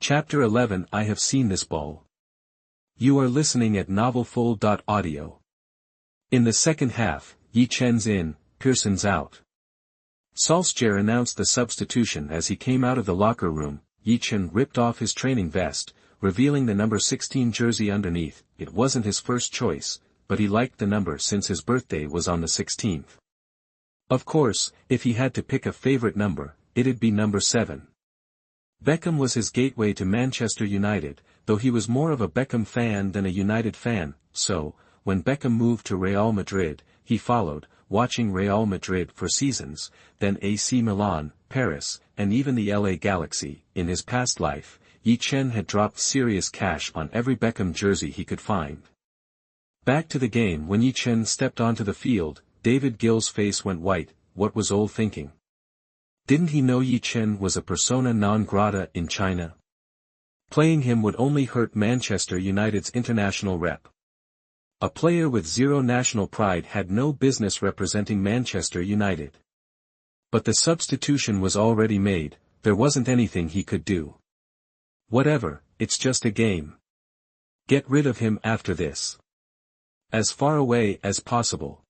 Chapter 11 I have seen this ball. You are listening at novelfull.audio. In the second half, Ye Chen's in, Pearson's out. Solskjaer announced the substitution as he came out of the locker room. Ye Chen ripped off his training vest, revealing the number 16 jersey underneath. It wasn't his first choice, but he liked the number since his birthday was on the 16th. Of course, if he had to pick a favorite number, it'd be number 7. Beckham was his gateway to Manchester United, though he was more of a Beckham fan than a United fan, so, when Beckham moved to Real Madrid, he followed, watching Real Madrid for seasons, then AC Milan, Paris, and even the LA Galaxy. In his past life, Ye Chen had dropped serious cash on every Beckham jersey he could find. Back to the game. When Ye Chen stepped onto the field, David Gill's face went white. What was old thinking? Didn't he know Ye Chen was a persona non grata in China? Playing him would only hurt Manchester United's international rep. A player with zero national pride had no business representing Manchester United. But the substitution was already made, there wasn't anything he could do. Whatever, it's just a game. Get rid of him after this. As far away as possible.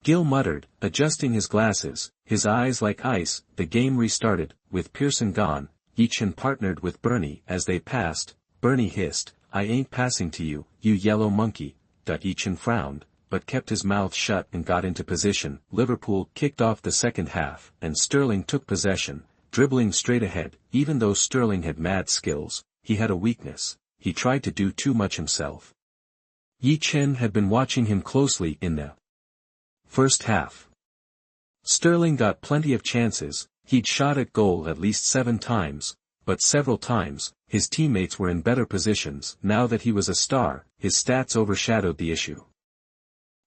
Gill muttered, adjusting his glasses, his eyes like ice. The game restarted. With Pearson gone, Ye Chen partnered with Bernie as they passed. Bernie hissed, I ain't passing to you, you yellow monkey. Ye Chen frowned, but kept his mouth shut and got into position. Liverpool kicked off the second half, and Sterling took possession, dribbling straight ahead. Even though Sterling had mad skills, he had a weakness: he tried to do too much himself. Ye Chen had been watching him closely in the first half. Sterling got plenty of chances. He'd shot at goal at least 7 times, but several times, his teammates were in better positions. Now that he was a star, his stats overshadowed the issue.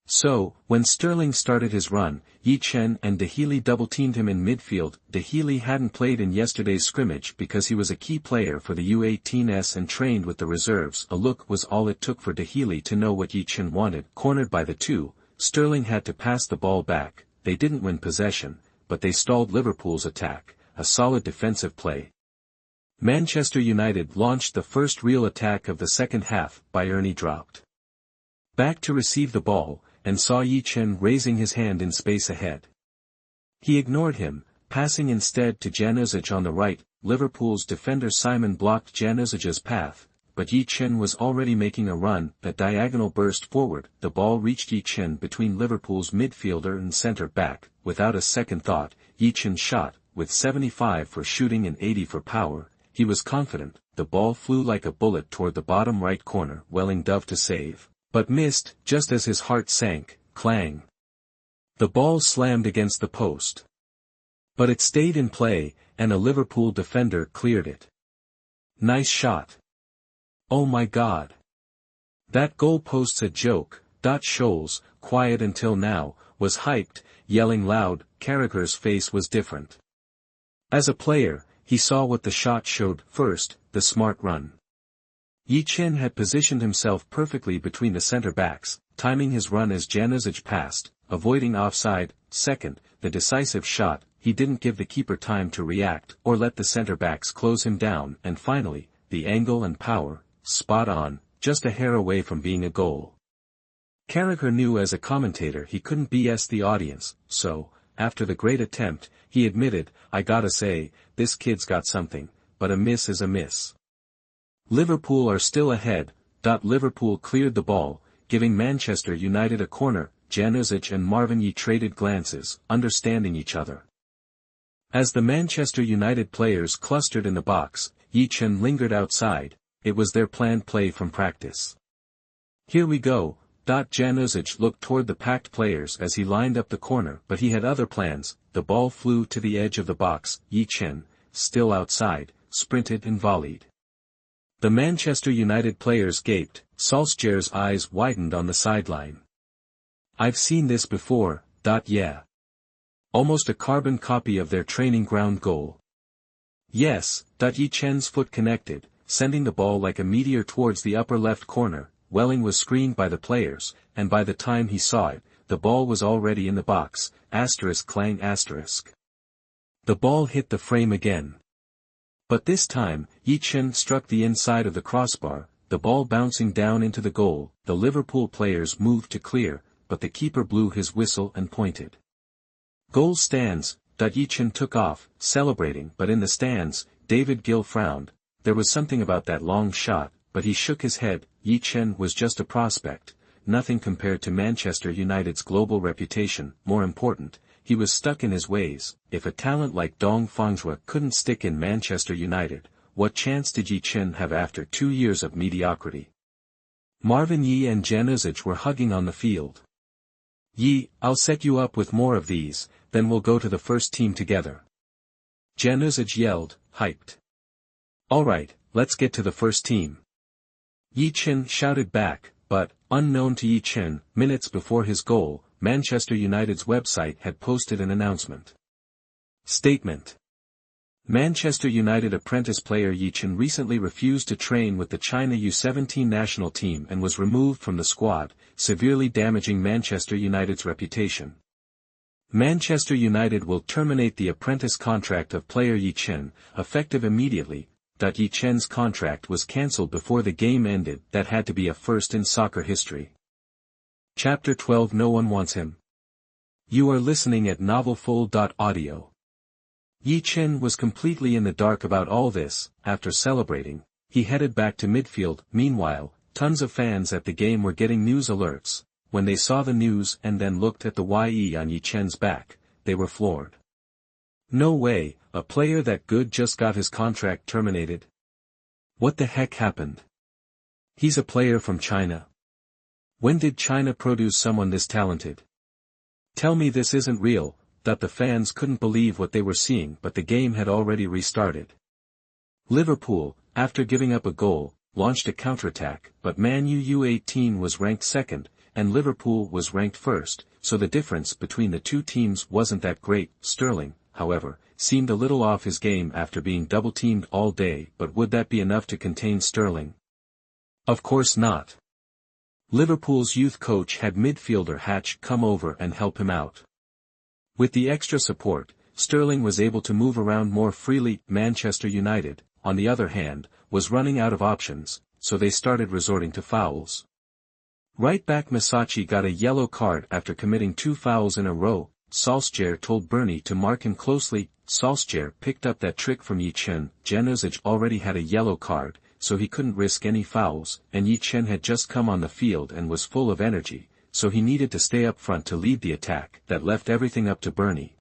So, when Sterling started his run, Ye Chen and De Healy double-teamed him in midfield. De Healy hadn't played in yesterday's scrimmage because he was a key player for the U18s and trained with the reserves. A look was all it took for De Healy to know what Ye Chen wanted. Cornered by the two, Sterling had to pass the ball back. They didn't win possession, but they stalled Liverpool's attack, a solid defensive play. Manchester United launched the first real attack of the second half. Bayern dropped back to receive the ball, and saw Ye Chen raising his hand in space ahead. He ignored him, passing instead to Januzaj on the right. Liverpool's defender Simon blocked Januzaj's path, but Ye Chen was already making a run. A diagonal burst forward. The ball reached Ye Chen between Liverpool's midfielder and centre-back. Without a second thought, Ye Chen shot, with 75 for shooting and 80 for power. He was confident. The ball flew like a bullet toward the bottom right corner. Welling dove to save, but missed, just as his heart sank. Clang. The ball slammed against the post. But it stayed in play, and a Liverpool defender cleared it. Nice shot. Oh my God. That goalpost's a joke. Scholes, quiet until now, was hyped, yelling loud. Carragher's face was different. As a player, he saw what the shot showed. First, the smart run. Ye Chen had positioned himself perfectly between the centre-backs, timing his run as Januzaj passed, avoiding offside. Second, the decisive shot. He didn't give the keeper time to react or let the centre-backs close him down. And finally, the angle and power, spot on, just a hair away from being a goal. Carragher knew as a commentator he couldn't BS the audience, so, after the great attempt, he admitted, I gotta say, this kid's got something, but a miss is a miss. Liverpool are still ahead. Liverpool cleared the ball, giving Manchester United a corner. Januzaj and Marvin Ye traded glances, understanding each other. As the Manchester United players clustered in the box, Ye Chen lingered outside. It was their planned play from practice. Here we go. Januzaj looked toward the packed players as he lined up the corner, but he had other plans. The ball flew to the edge of the box. Ye Chen, still outside, sprinted and volleyed. The Manchester United players gaped. Solskjaer's eyes widened on the sideline. I've seen this before. Yeah. Almost a carbon copy of their training ground goal. Yes. Ye Chen's foot connected, sending the ball like a meteor towards the upper left corner. Welling was screened by the players, and by the time he saw it, the ball was already in the box. Clang. The ball hit the frame again. But this time, Ye Chen struck the inside of the crossbar, the ball bouncing down into the goal. The Liverpool players moved to clear, but the keeper blew his whistle and pointed. Goal stands. Ye Chen took off, celebrating, but in the stands, David Gill frowned. There was something about that long shot, but he shook his head. Ye Chen was just a prospect, nothing compared to Manchester United's global reputation. More important, he was stuck in his ways. If a talent like Dong Fangzhou couldn't stick in Manchester United, what chance did Ye Chen have after 2 years of mediocrity? Marvin Yi and Januzaj were hugging on the field. "Yi, I'll set you up with more of these, then we'll go to the first team together." Januzaj yelled, hyped. "Alright, let's get to the first team." Ye Chen shouted back, but, unknown to Ye Chen, minutes before his goal, Manchester United's website had posted an announcement. Statement: Manchester United apprentice player Ye Chen recently refused to train with the China U17 national team and was removed from the squad, severely damaging Manchester United's reputation. Manchester United will terminate the apprentice contract of player Ye Chen, effective immediately. Ye Chen's contract was cancelled before the game ended. That had to be a first in soccer history. Chapter 12. No one wants him. You are listening at novelfull.audio. Ye Chen was completely in the dark about all this. After celebrating, he headed back to midfield. Meanwhile, tons of fans at the game were getting news alerts. When they saw the news and then looked at the YE on Ye Chen's back, they were floored. No way, a player that good just got his contract terminated? What the heck happened? He's a player from China. When did China produce someone this talented? Tell me this isn't real. The fans couldn't believe what they were seeing, but the game had already restarted. Liverpool, after giving up a goal, launched a counterattack, but Man U18 was ranked second, and Liverpool was ranked first, so the difference between the two teams wasn't that great. Sterling, however, seemed a little off his game after being double-teamed all day. But would that be enough to contain Sterling? Of course not. Liverpool's youth coach had midfielder Hatch come over and help him out. With the extra support, Sterling was able to move around more freely. Manchester United, on the other hand, was running out of options, so they started resorting to fouls. Right back Masacci got a yellow card after committing 2 fouls in a row. Solskjaer told Bernie to mark him closely. Solskjaer picked up that trick from Ye Chen. Januzaj already had a yellow card, so he couldn't risk any fouls, and Ye Chen had just come on the field and was full of energy, so he needed to stay up front to lead the attack. That left everything up to Bernie.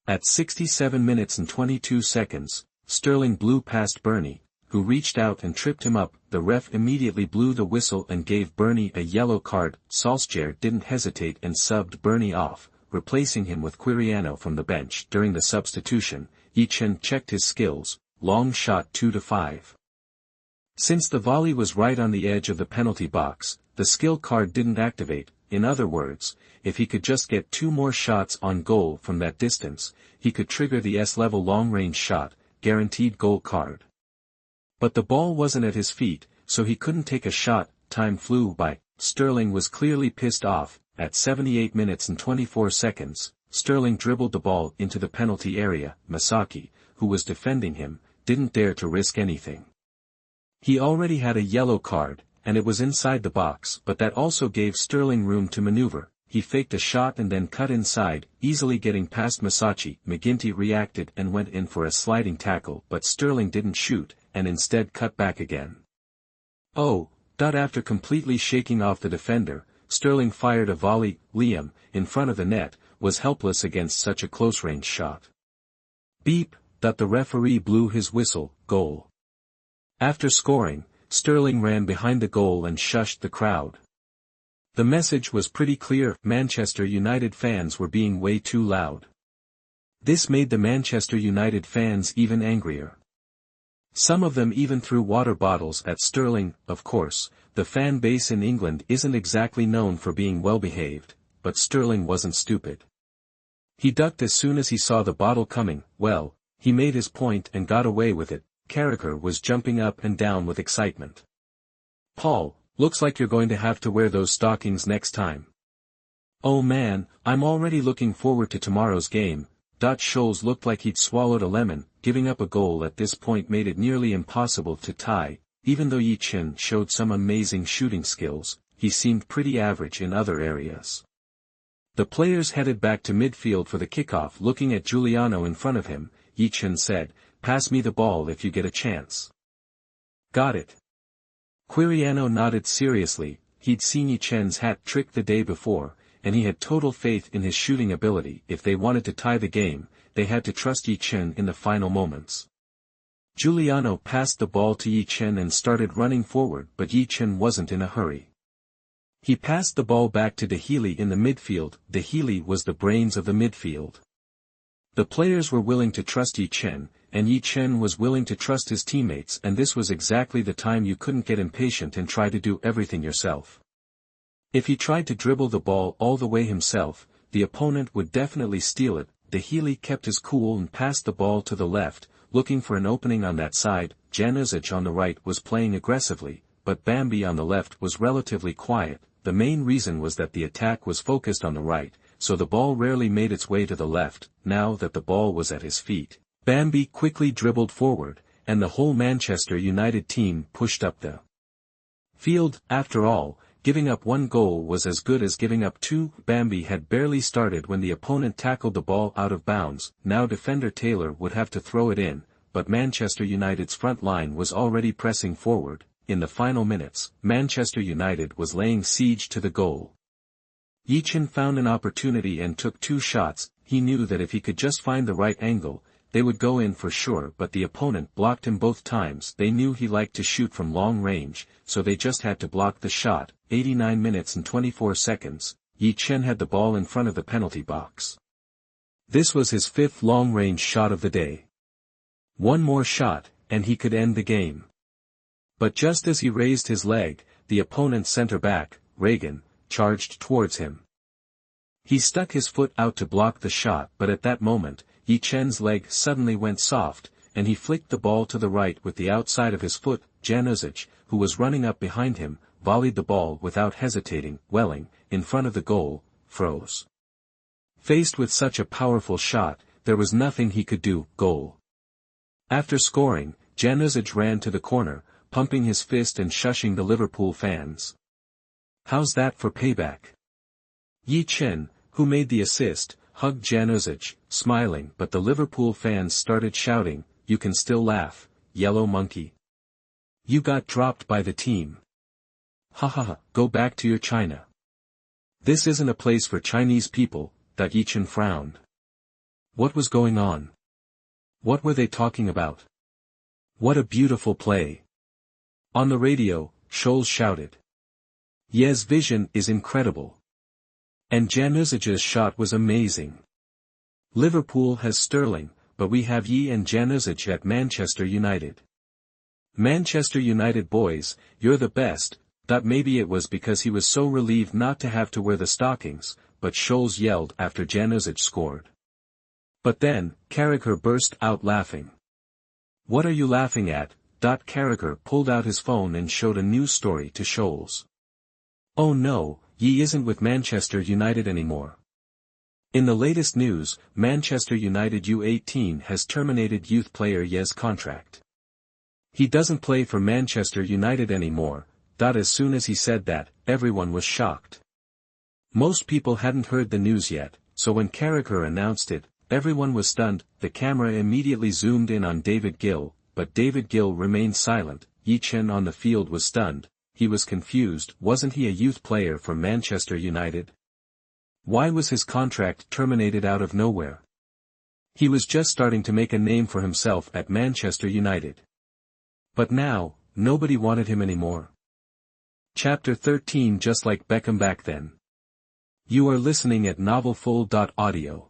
At 67 minutes and 22 seconds, Sterling blew past Bernie, who reached out and tripped him up. The ref immediately blew the whistle and gave Bernie a yellow card. Solskjaer didn't hesitate and subbed Bernie off, replacing him with Quiriano from the bench. During the substitution, Ye Chen checked his skills. Long shot 2-5. Since the volley was right on the edge of the penalty box, the skill card didn't activate. In other words, if he could just get 2 more shots on goal from that distance, he could trigger the S-level long-range shot, guaranteed goal card. But the ball wasn't at his feet, so he couldn't take a shot. Time flew by. Sterling was clearly pissed off. At 78 minutes and 24 seconds, Sterling dribbled the ball into the penalty area. Masaki, who was defending him, didn't dare to risk anything. He already had a yellow card, and it was inside the box, but that also gave Sterling room to maneuver. He faked a shot and then cut inside, easily getting past Masacci. McGinty reacted and went in for a sliding tackle, but Sterling didn't shoot, and instead cut back again. After completely shaking off the defender, Sterling fired a volley. Liam, in front of the net, was helpless against such a close-range shot. Beep. The referee blew his whistle. Goal. After scoring, Sterling ran behind the goal and shushed the crowd. The message was pretty clear. Manchester United fans were being way too loud. This made the Manchester United fans even angrier. Some of them even threw water bottles at Sterling. Of course, the fan base in England isn't exactly known for being well-behaved, but Sterling wasn't stupid. He ducked as soon as he saw the bottle coming. Well, he made his point and got away with it. Carragher was jumping up and down with excitement. "Paul, looks like you're going to have to wear those stockings next time." "Oh man, I'm already looking forward to tomorrow's game." Scholes looked like he'd swallowed a lemon. giving up a goal at this point made it nearly impossible to tie. Even though Ye Chen showed some amazing shooting skills, he seemed pretty average in other areas. The players headed back to midfield for the kickoff. Looking at Giuliano in front of him, Ye Chen said, "Pass me the ball if you get a chance." "Got it." Quiriano nodded seriously. He'd seen Ye Chen's hat trick the day before, and he had total faith in his shooting ability. If they wanted to tie the game, they had to trust Ye Chen in the final moments. Giuliano passed the ball to Ye Chen and started running forward, but Ye Chen wasn't in a hurry. He passed the ball back to De Healy in the midfield. De Healy was the brains of the midfield. The players were willing to trust Ye Chen, and Ye Chen was willing to trust his teammates, and this was exactly the time you couldn't get impatient and try to do everything yourself. If he tried to dribble the ball all the way himself, the opponent would definitely steal it. De Healy kept his cool and passed the ball to the left, looking for an opening on that side. Januzic on the right was playing aggressively, but Bambi on the left was relatively quiet. The main reason was that the attack was focused on the right, so the ball rarely made its way to the left. Now that the ball was at his feet, Bambi quickly dribbled forward, and the whole Manchester United team pushed up the field. After all, giving up one goal was as good as giving up two. Bambi had barely started when the opponent tackled the ball out of bounds. Now defender Taylor would have to throw it in, but Manchester United's front line was already pressing forward. In the final minutes, Manchester United was laying siege to the goal. Ye Chen found an opportunity and took two shots. He knew that if he could just find the right angle, they would go in for sure, but the opponent blocked him both times. They knew he liked to shoot from long range, so they just had to block the shot. 89 minutes and 24 seconds, Ye Chen had the ball in front of the penalty box. This was his fifth long-range shot of the day. One more shot, and he could end the game. But just as he raised his leg, the opponent's centre-back, Reagan, charged towards him. He stuck his foot out to block the shot, but at that moment, Ye Chen's leg suddenly went soft, and he flicked the ball to the right with the outside of his foot. Januzic, who was running up behind him, volleyed the ball without hesitating. Welling, in front of the goal, froze. Faced with such a powerful shot, there was nothing he could do. Goal. After scoring, Januzic ran to the corner, pumping his fist and shushing the Liverpool fans. "How's that for payback?" Ye Chen, who made the assist, hugged Januzic, smiling, but the Liverpool fans started shouting, "You can still laugh, yellow monkey. You got dropped by the team. Ha ha ha, go back to your China. This isn't a place for Chinese people." Ye Chen frowned. What was going on? What were they talking about? What a beautiful play. On the radio, Scholes shouted. Ye's vision is incredible. And Januzic's shot was amazing. Liverpool has Sterling, but we have Ye and Januzic at Manchester United. Manchester United boys, you're the best. Maybe it was because he was so relieved not to have to wear the stockings, but Scholes yelled after Januzic scored. But then, Carragher burst out laughing. What are you laughing at? Carragher pulled out his phone and showed a news story to Scholes. Oh no, Ye isn't with Manchester United anymore. In the latest news, Manchester United U18 has terminated youth player Ye's contract. He doesn't play for Manchester United anymore. As soon as he said that, everyone was shocked. Most people hadn't heard the news yet, so when Carragher announced it, everyone was stunned. The camera immediately zoomed in on David Gill, but David Gill remained silent. Ye Chen on the field was stunned. He was confused. Wasn't he a youth player for Manchester United? Why was his contract terminated out of nowhere? He was just starting to make a name for himself at Manchester United. But now, nobody wanted him anymore. Chapter 13. Just like Beckham back then. You are listening at novelfull.audio.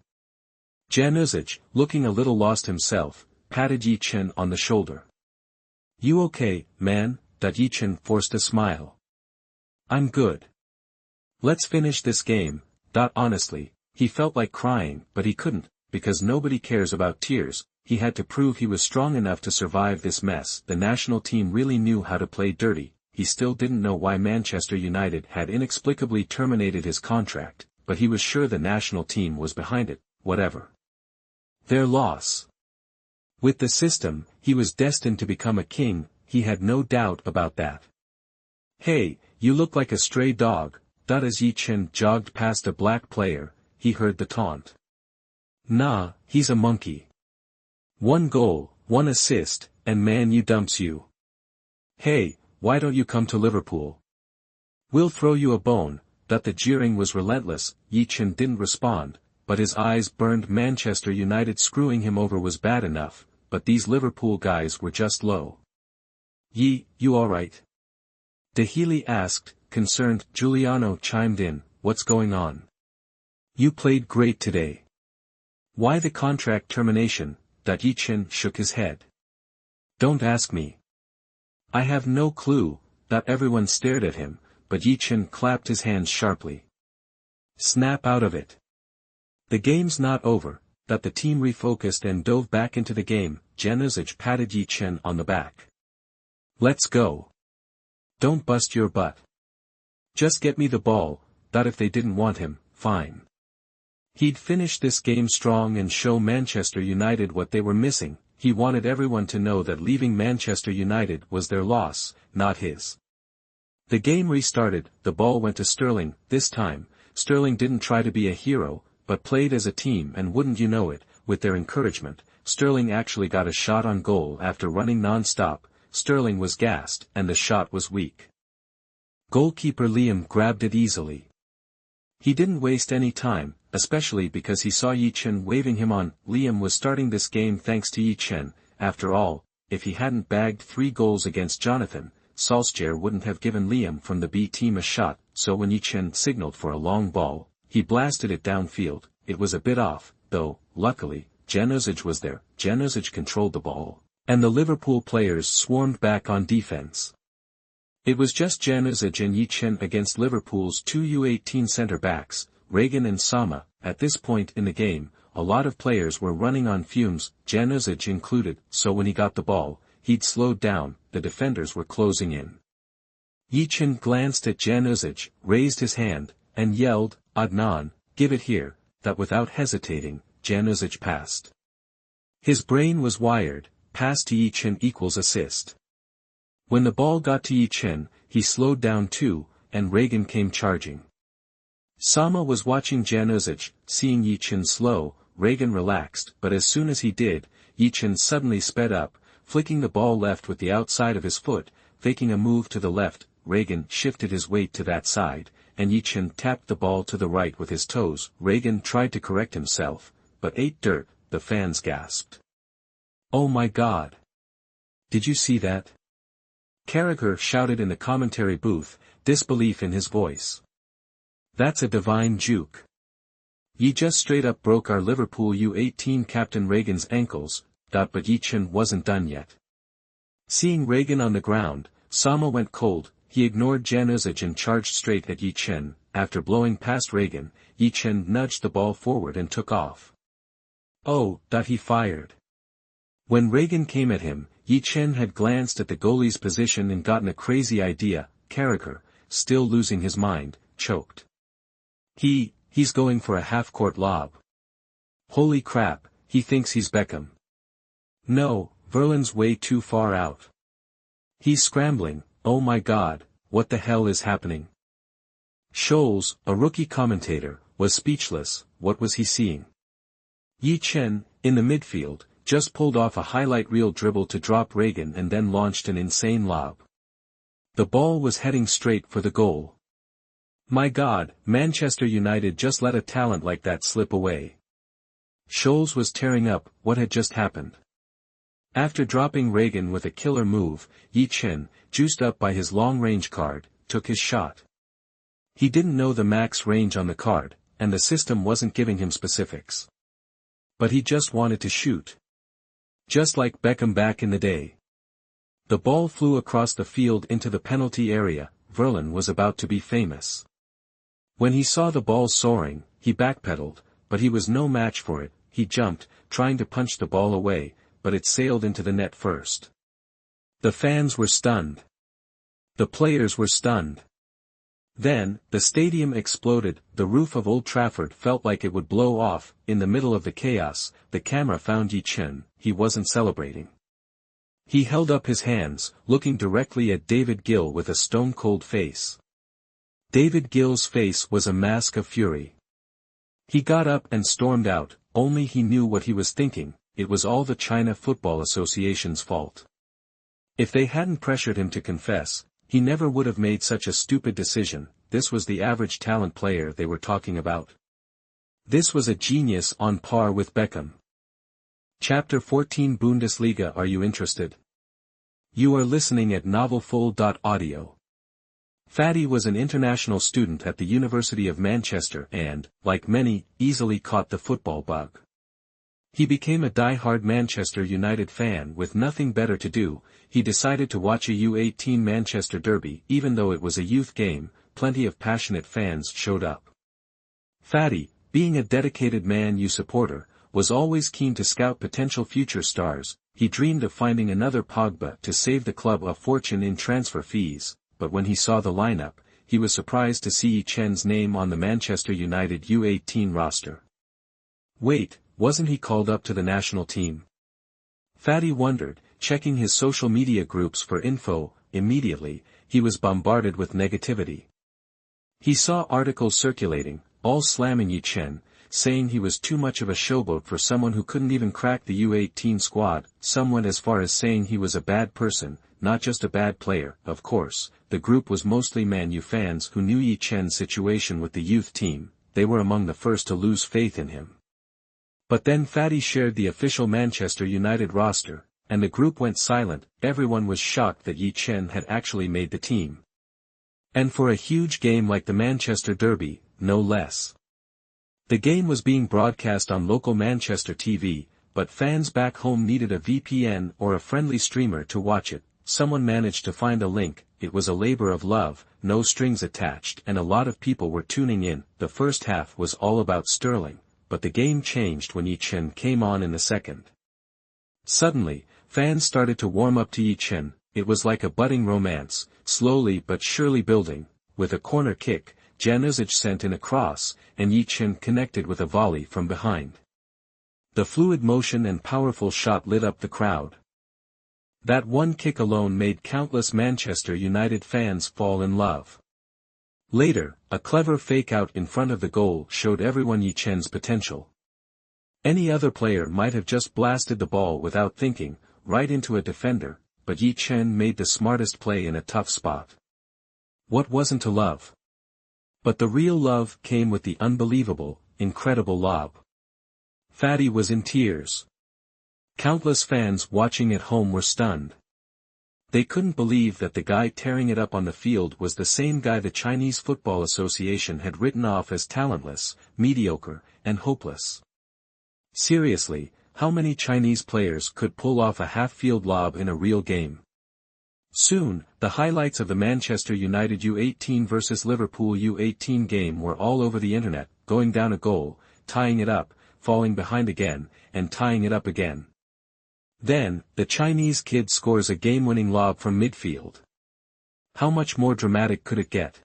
Januzic, looking a little lost himself, patted Ye Chen on the shoulder. You okay, man? Ye Chen forced a smile. I'm good. Let's finish this game. Honestly, he felt like crying, but he couldn't, because nobody cares about tears. He had to prove he was strong enough to survive this mess. The national team really knew how to play dirty. He still didn't know why Manchester United had inexplicably terminated his contract, but he was sure the national team was behind it. Whatever. Their loss. With the system, he was destined to become a king, he had no doubt about that. "Hey, you look like a stray dog," as Ye Chen jogged past a black player, he heard the taunt. "Nah, he's a monkey. 1 goal, 1 assist, and Man U dumps you. Hey, why don't you come to Liverpool? We'll throw you a bone." The jeering was relentless. Ye Chen didn't respond, but his eyes burned. Manchester United screwing him over was bad enough, but these Liverpool guys were just low. "Ye, you alright?" De Healy asked, concerned. Giuliano chimed in, "What's going on? You played great today. Why the contract termination?" Ye Chen shook his head. "Don't ask me. I have no clue." Everyone stared at him, but Ye Chen clapped his hands sharply. "Snap out of it. The game's not over." The team refocused and dove back into the game. Januzaj patted Ye Chen on the back. "Let's go. Don't bust your butt. Just get me the ball." If they didn't want him, fine. He'd finish this game strong and show Manchester United what they were missing. He wanted everyone to know that leaving Manchester United was their loss, not his. The game restarted. The ball went to Sterling. This time, Sterling didn't try to be a hero, but played as a team, and wouldn't you know it, with their encouragement, Sterling actually got a shot on goal after running non-stop. Sterling was gassed, and the shot was weak. Goalkeeper Liam grabbed it easily. He didn't waste any time, especially because he saw Ye Chen waving him on. Liam was starting this game thanks to Ye Chen. After all, if he hadn't bagged 3 goals against Jonathan, Solskjaer wouldn't have given Liam from the B team a shot, so when Ye Chen signaled for a long ball, he blasted it downfield. It was a bit off, though. Luckily, Januzaj was there. Januzaj controlled the ball, and the Liverpool players swarmed back on defense. It was just Januzaj and Ye Chen against Liverpool's 2 U18 centre-backs, Regan and Sama. At this point in the game, a lot of players were running on fumes, Januzaj included, so when he got the ball, he'd slowed down. The defenders were closing in. Ye Chen glanced at Januzaj, raised his hand, and yelled, "Adnan, give it here." Without hesitating, Januzaj passed. His brain was wired, pass to Ye Chen equals assist. When the ball got to Ye Chen, he slowed down too, and Regan came charging. Sama was watching Januzaj. Seeing Ye Chen slow, Regan relaxed, but as soon as he did, Ye Chen suddenly sped up, flicking the ball left with the outside of his foot, faking a move to the left. Regan shifted his weight to that side, and Ye Chen tapped the ball to the right with his toes. Regan tried to correct himself, but ate dirt. The fans gasped. "Oh my God! Did you see that?" Carragher shouted in the commentary booth, disbelief in his voice. "That's a divine juke. Ye just straight up broke our Liverpool U18 captain Regan's ankles." But Ye Chen wasn't done yet. Seeing Regan on the ground, Sama went cold. He ignored Januzaj and charged straight at Ye Chen. After blowing past Regan, Ye Chen nudged the ball forward and took off. "Oh!" He fired. When Regan came at him, Ye Chen had glanced at the goalie's position and gotten a crazy idea. Carragher, still losing his mind, choked. He's going for a half-court lob. Holy crap, he thinks he's Beckham. No, Verlon's way too far out. He's scrambling. Oh my God, what the hell is happening? Scholes, a rookie commentator, was speechless. What was he seeing? Ye Chen, in the midfield, just pulled off a highlight reel dribble to drop Regan and then launched an insane lob. The ball was heading straight for the goal. My God, Manchester United just let a talent like that slip away. Scholes was tearing up. What had just happened? After dropping Regan with a killer move, Ye Chen, juiced up by his long-range card, took his shot. He didn't know the max range on the card, and the system wasn't giving him specifics. But he just wanted to shoot. Just like Beckham back in the day. The ball flew across the field into the penalty area. Verlon was about to be famous. When he saw the ball soaring, he backpedaled, but he was no match for it. He jumped, trying to punch the ball away, but it sailed into the net first. The fans were stunned. The players were stunned. Then, the stadium exploded, the roof of Old Trafford felt like it would blow off. In the middle of the chaos, the camera found Ye Chen. He wasn't celebrating. He held up his hands, looking directly at David Gill with a stone-cold face. David Gill's face was a mask of fury. He got up and stormed out, only he knew what he was thinking. It was all the China Football Association's fault. If they hadn't pressured him to confess, he never would have made such a stupid decision. This was the average talent player they were talking about. This was a genius on par with Beckham. Chapter 14 Bundesliga Are you interested? You are listening at novelfull.audio. Fatty was an international student at the University of Manchester and, like many, easily caught the football bug. He became a die-hard Manchester United fan. With nothing better to do, he decided to watch a U18 Manchester derby. Even though it was a youth game, plenty of passionate fans showed up. Fatty, being a dedicated Man U supporter, was always keen to scout potential future stars. He dreamed of finding another Pogba to save the club a fortune in transfer fees, but when he saw the lineup, he was surprised to see Ye Chen's name on the Manchester United U18 roster. Wait, wasn't he called up to the national team? Fatty wondered, checking his social media groups for info. Immediately, he was bombarded with negativity. He saw articles circulating, all slamming Ye Chen, saying he was too much of a showboat for someone who couldn't even crack the U18 squad. Some went as far as saying he was a bad person, not just a bad player. Of course, the group was mostly Man U fans who knew Ye Chen's situation with the youth team. They were among the first to lose faith in him. But then Fatty shared the official Manchester United roster, and the group went silent. Everyone was shocked that Ye Chen had actually made the team. And for a huge game like the Manchester Derby, no less. The game was being broadcast on local Manchester TV, but fans back home needed a VPN or a friendly streamer to watch it. Someone managed to find a link. It was a labor of love, no strings attached, and a lot of people were tuning in. The first half was all about Sterling, but the game changed when Ye Chen came on in the second. Suddenly, fans started to warm up to Ye Chen. It was like a budding romance, slowly but surely building. With a corner kick, Januzic sent in a cross, and Ye Chen connected with a volley from behind. The fluid motion and powerful shot lit up the crowd. That one kick alone made countless Manchester United fans fall in love. Later, a clever fake-out in front of the goal showed everyone Ye Chen's potential. Any other player might have just blasted the ball without thinking, right into a defender, but Ye Chen made the smartest play in a tough spot. What wasn't to love? But the real love came with the unbelievable, incredible lob. Fatty was in tears. Countless fans watching at home were stunned. They couldn't believe that the guy tearing it up on the field was the same guy the Chinese Football Association had written off as talentless, mediocre, and hopeless. Seriously, how many Chinese players could pull off a half-field lob in a real game? Soon, the highlights of the Manchester United U18 vs Liverpool U18 game were all over the internet, going down a goal, tying it up, falling behind again, and tying it up again. Then, the Chinese kid scores a game-winning lob from midfield. How much more dramatic could it get?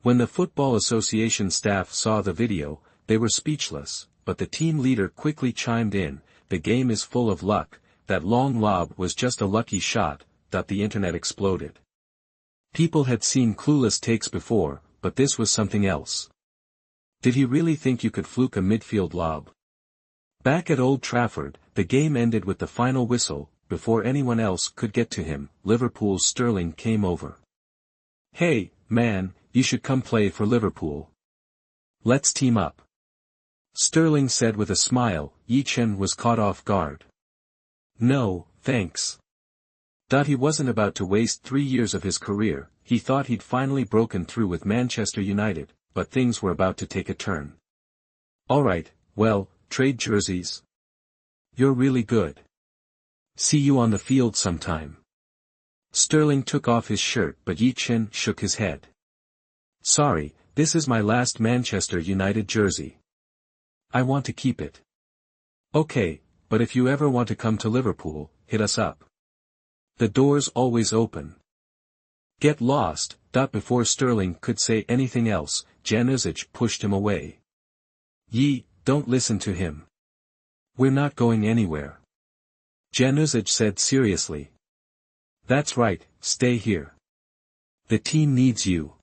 When the Football Association staff saw the video, they were speechless, but the team leader quickly chimed in, "The game is full of luck, that long lob was just a lucky shot." The internet exploded. People had seen clueless takes before, but this was something else. Did he really think you could fluke a midfield lob? Back at Old Trafford, the game ended with the final whistle. Before anyone else could get to him, Liverpool's Sterling came over. "Hey, man, you should come play for Liverpool. Let's team up." Sterling said with a smile. Ye Chen was caught off guard. "No, thanks." He wasn't about to waste 3 years of his career. He thought he'd finally broken through with Manchester United, but things were about to take a turn. "Alright, well, trade jerseys. You're really good. See you on the field sometime." Sterling took off his shirt, but Ye Chen shook his head. "Sorry, this is my last Manchester United jersey. I want to keep it." "Okay, but if you ever want to come to Liverpool, hit us up. The door's always open." Get lost, Before Sterling could say anything else, Januzaj pushed him away. Ye, don't listen to him. We're not going anywhere. Januzaj said seriously. That's right, stay here. The team needs you.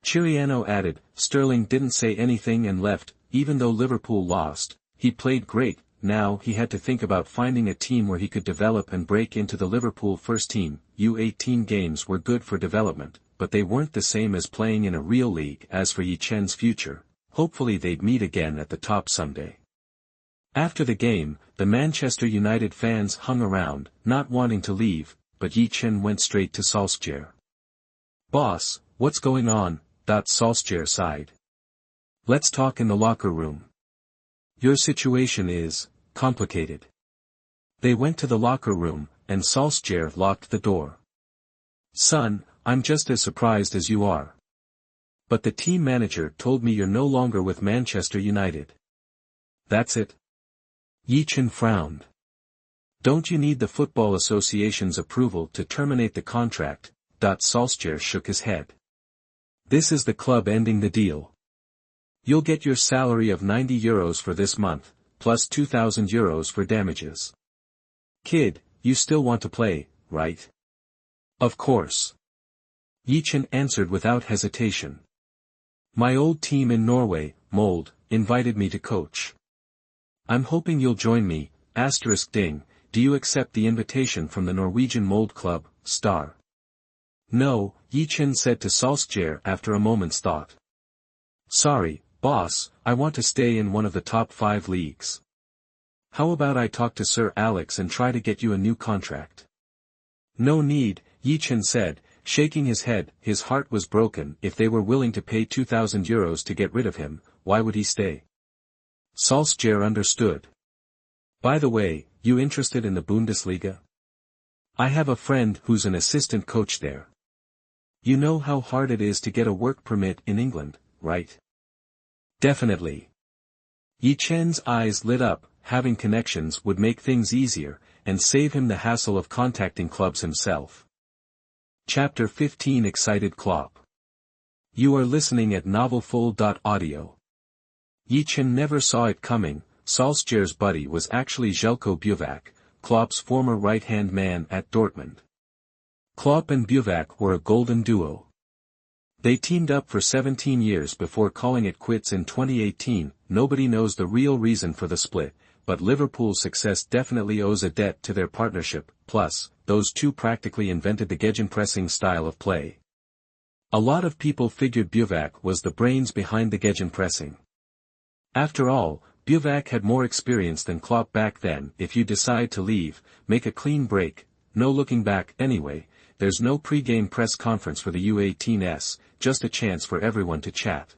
Chiriano added. Sterling didn't say anything and left. Even though Liverpool lost, he played great. Now he had to think about finding a team where he could develop and break into the Liverpool first team. U18 games were good for development, but they weren't the same as playing in a real league. As for Ye Chen's future, hopefully they'd meet again at the top someday. After the game, the Manchester United fans hung around, not wanting to leave, but Ye Chen went straight to Solskjaer. Boss, what's going on? Solskjaer sighed. Let's talk in the locker room. Your situation is complicated. They went to the locker room, and Solskjaer locked the door. Son, I'm just as surprised as you are. But the team manager told me you're no longer with Manchester United. That's it? Ye Chen frowned. Don't you need the Football Association's approval to terminate the contract? Solskjaer shook his head. This is the club ending the deal. You'll get your salary of €90 for this month, plus €2,000 for damages. Kid, you still want to play, right? Of course. Ye Chen answered without hesitation. My old team in Norway, Molde, invited me to coach. I'm hoping you'll join me, *ding, do you accept the invitation from the Norwegian Molde club, star? No, Ye Chen said to Solskjaer after a moment's thought. Sorry, boss, I want to stay in one of the top 5 leagues. How about I talk to Sir Alex and try to get you a new contract? No need, Ye Chen said, shaking his head. His heart was broken. If they were willing to pay €2,000 to get rid of him, why would he stay? Solskjaer understood. By the way, you interested in the Bundesliga? I have a friend who's an assistant coach there. You know how hard it is to get a work permit in England, right? Definitely. Ye Chen's eyes lit up. Having connections would make things easier, and save him the hassle of contacting clubs himself. Chapter 15 Excited Klopp. You are listening at novelfull.audio. Ye Chen never saw it coming. Solskjaer's buddy was actually Željko Buvac, Klopp's former right-hand man at Dortmund. Klopp and Buvac were a golden duo. They teamed up for 17 years before calling it quits in 2018. Nobody knows the real reason for the split, but Liverpool's success definitely owes a debt to their partnership. Plus, those two practically invented the gegenpressing style of play. A lot of people figured Buvac was the brains behind the gegenpressing. After all, Buvac had more experience than Klopp back then. If you decide to leave, make a clean break, no looking back. Anyway, there's no pre-game press conference for the U18s, just a chance for everyone to chat.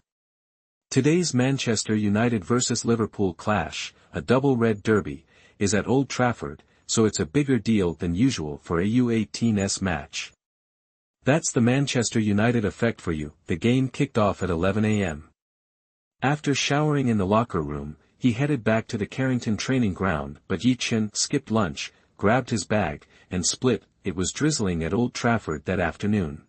Today's Manchester United vs Liverpool clash, a double red derby, is at Old Trafford, so it's a bigger deal than usual for a U18s match. That's the Manchester United effect for you. The game kicked off at 11 a.m. After showering in the locker room, he headed back to the Carrington training ground, but Ye Chen skipped lunch, grabbed his bag, and split. It was drizzling at Old Trafford that afternoon.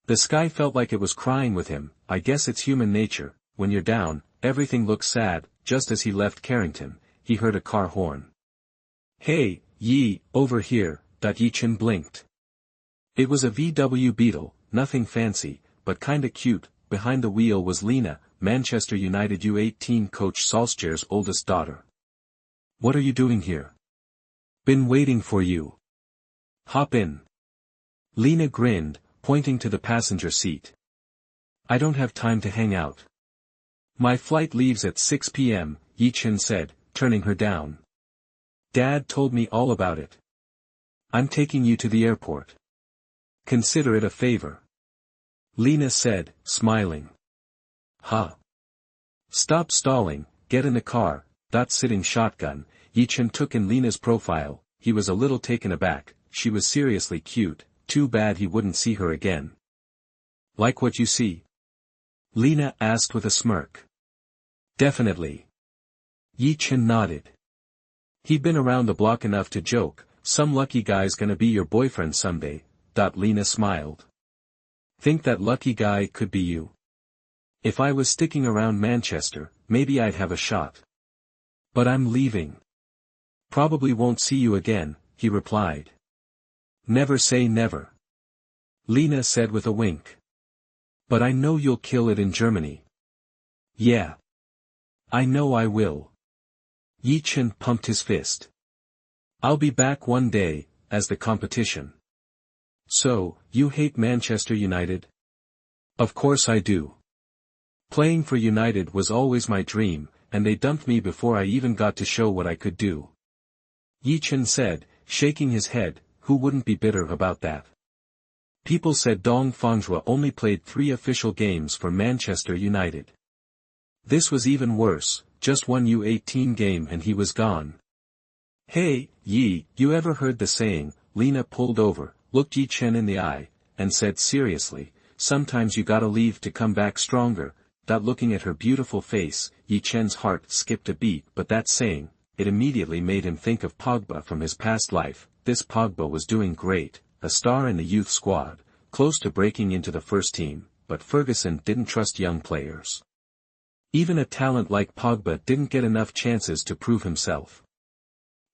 The sky felt like it was crying with him. I guess it's human nature. When you're down, everything looks sad. Just as he left Carrington, he heard a car horn. Hey, Ye, over here. Ye Chen blinked. It was a VW Beetle, nothing fancy, but kinda cute. Behind the wheel was Lena, Manchester United U18 coach Solskjaer's oldest daughter. What are you doing here? Been waiting for you. Hop in. Lena grinned, pointing to the passenger seat. I don't have time to hang out. My flight leaves at 6 p.m., Ye Chen said, turning her down. Dad told me all about it. I'm taking you to the airport. Consider it a favor. Lena said, smiling. Huh. Stop stalling, get in the car. Sitting shotgun. Ye Chen took in Lena's profile. He was a little taken aback. She was seriously cute. Too bad he wouldn't see her again. Like what you see? Lena asked with a smirk. Definitely. Ye Chen nodded. He'd been around the block enough to joke, some lucky guy's gonna be your boyfriend someday. Lena smiled. Think that lucky guy could be you? If I was sticking around Manchester, maybe I'd have a shot. But I'm leaving. Probably won't see you again, he replied. Never say never. Lena said with a wink. But I know you'll kill it in Germany. Yeah. I know I will. Ye Chen pumped his fist. I'll be back one day, as the competition. So, you hate Manchester United? Of course I do. Playing for United was always my dream, and they dumped me before I even got to show what I could do. Ye Chen said, shaking his head, who wouldn't be bitter about that? People said Dong Fangjua only played 3 official games for Manchester United. This was even worse, just one U18 game and he was gone. Hey, Yi, you ever heard the saying? Lena pulled over, looked Ye Chen in the eye, and said seriously, sometimes you gotta leave to come back stronger. Looking at her beautiful face, Ye Chen's heart skipped a beat, but that saying, it immediately made him think of Pogba from his past life. This Pogba was doing great, a star in the youth squad, close to breaking into the first team, but Ferguson didn't trust young players. Even a talent like Pogba didn't get enough chances to prove himself.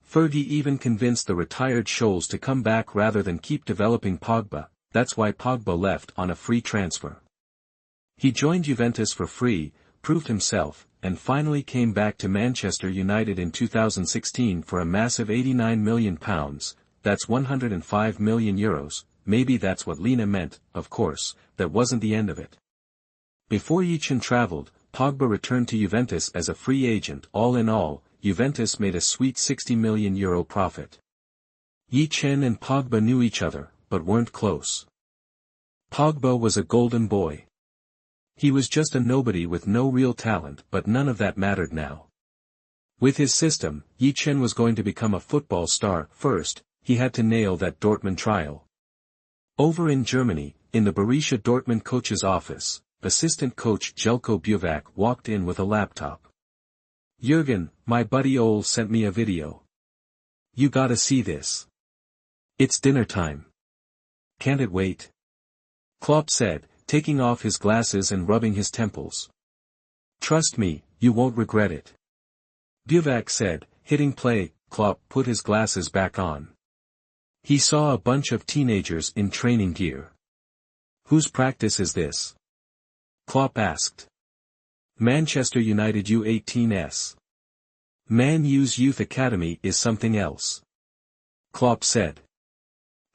Fergie even convinced the retired Scholes to come back rather than keep developing Pogba. That's why Pogba left on a free transfer. He joined Juventus for free, proved himself, and finally came back to Manchester United in 2016 for a massive £89 million, that's 105 million euros, maybe that's what Lena meant. Of course, that wasn't the end of it. Before Ye Chen travelled, Pogba returned to Juventus as a free agent. All in all, Juventus made a sweet €60 million profit. Ye Chen and Pogba knew each other, but weren't close. Pogba was a golden boy. He was just a nobody with no real talent, but none of that mattered now. With his system, Ye Chen was going to become a football star. First, he had to nail that Dortmund trial. Over in Germany, in the Borussia Dortmund coach's office, assistant coach Jelko Buvac walked in with a laptop. Jürgen, my buddy Ole sent me a video. You gotta see this. It's dinner time. Can't it wait? Klopp said, taking off his glasses and rubbing his temples. Trust me, you won't regret it. Buvac said, hitting play. Klopp put his glasses back on. He saw a bunch of teenagers in training gear. Whose practice is this? Klopp asked. Manchester United U18s. Man U's youth academy is something else. Klopp said.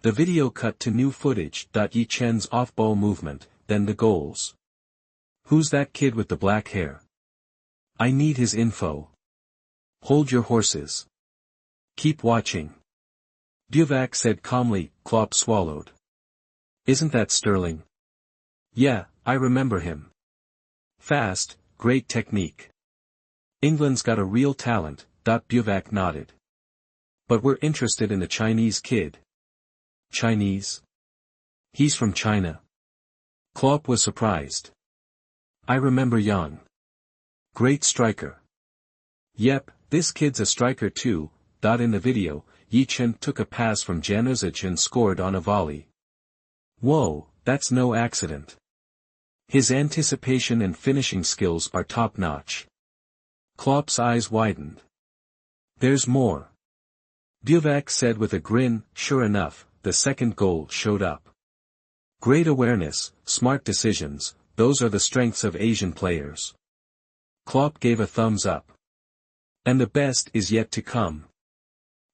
The video cut to new footage. Ye Chen's off-ball movement, then the goals. Who's that kid with the black hair? I need his info. Hold your horses. Keep watching. Buvac said calmly. Klopp swallowed. Isn't that Sterling? Yeah, I remember him. Fast, great technique. England's got a real talent. Buvac nodded. But we're interested in a Chinese kid. Chinese? He's from China. Klopp was surprised. I remember Yang. Great striker. Yep, this kid's a striker too. In the video, Ye Chen took a pass from Januzic and scored on a volley. Whoa, that's no accident. His anticipation and finishing skills are top-notch. Klopp's eyes widened. There's more. Buvac said with a grin. Sure enough, the second goal showed up. Great awareness, smart decisions, those are the strengths of Asian players. Klopp gave a thumbs up. And the best is yet to come.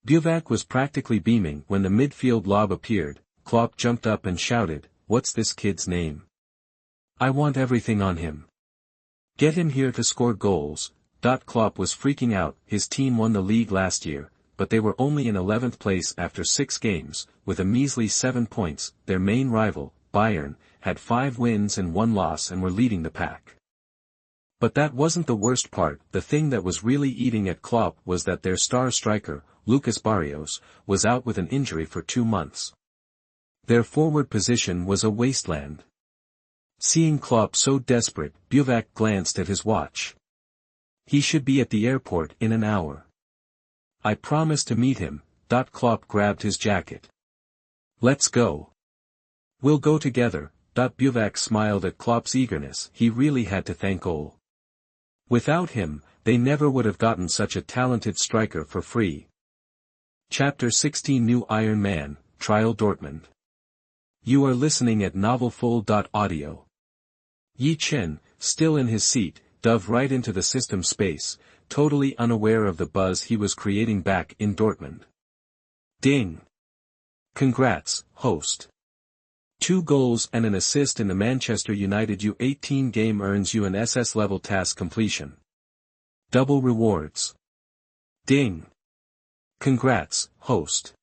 Buvac was practically beaming when the midfield lob appeared. Klopp jumped up and shouted, "What's this kid's name? I want everything on him. Get him here to score goals." Klopp was freaking out. His team won the league last year, but they were only in 11th place after 6 games, with a measly 7 points. Their main rival, Bayern, had 5 wins and 1 loss and were leading the pack. But that wasn't the worst part. The thing that was really eating at Klopp was that their star striker, Lucas Barrios, was out with an injury for 2 months. Their forward position was a wasteland. Seeing Klopp so desperate, Buvac glanced at his watch. He should be at the airport in an hour. I promised to meet him. Klopp grabbed his jacket. Let's go. We'll go together. Buvak smiled at Klopp's eagerness. He really had to thank Ole. Without him, they never would have gotten such a talented striker for free. Chapter 16 New Iron Man, Trial Dortmund. You are listening at novelfull.audio. Ye Chen, still in his seat, dove right into the system space, totally unaware of the buzz he was creating back in Dortmund. Ding! Congrats, host. 2 goals and an assist in the Manchester United U18 game earns you an SS level task completion. Double rewards. Ding! Congrats, host.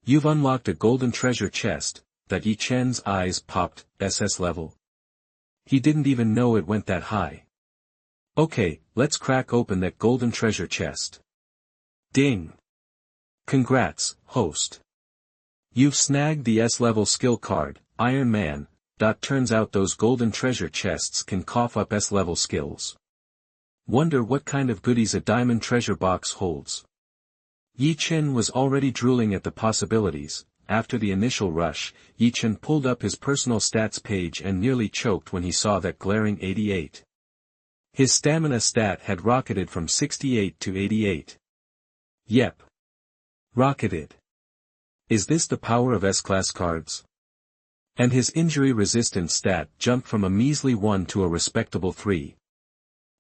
You've unlocked a golden treasure chest. That Ye Chen's eyes popped. SS level. He didn't even know it went that high. Okay, let's crack open that golden treasure chest. Ding! Congrats, host. You've snagged the S-level skill card, Iron Man. Turns out those golden treasure chests can cough up S-level skills. Wonder what kind of goodies a diamond treasure box holds. Ye Chen was already drooling at the possibilities. After the initial rush, Ye Chen pulled up his personal stats page and nearly choked when he saw that glaring 88. His stamina stat had rocketed from 68 to 88. Yep. Rocketed. Is this the power of S-class cards? And his injury resistance stat jumped from a measly 1 to a respectable 3.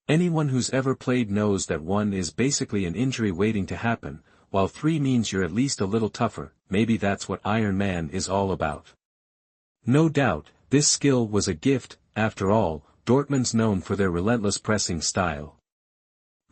Anyone who's ever played knows that 1 is basically an injury waiting to happen, while 3 means you're at least a little tougher. Maybe that's what Iron Man is all about. No doubt, this skill was a gift. After all, Dortmund's known for their relentless pressing style.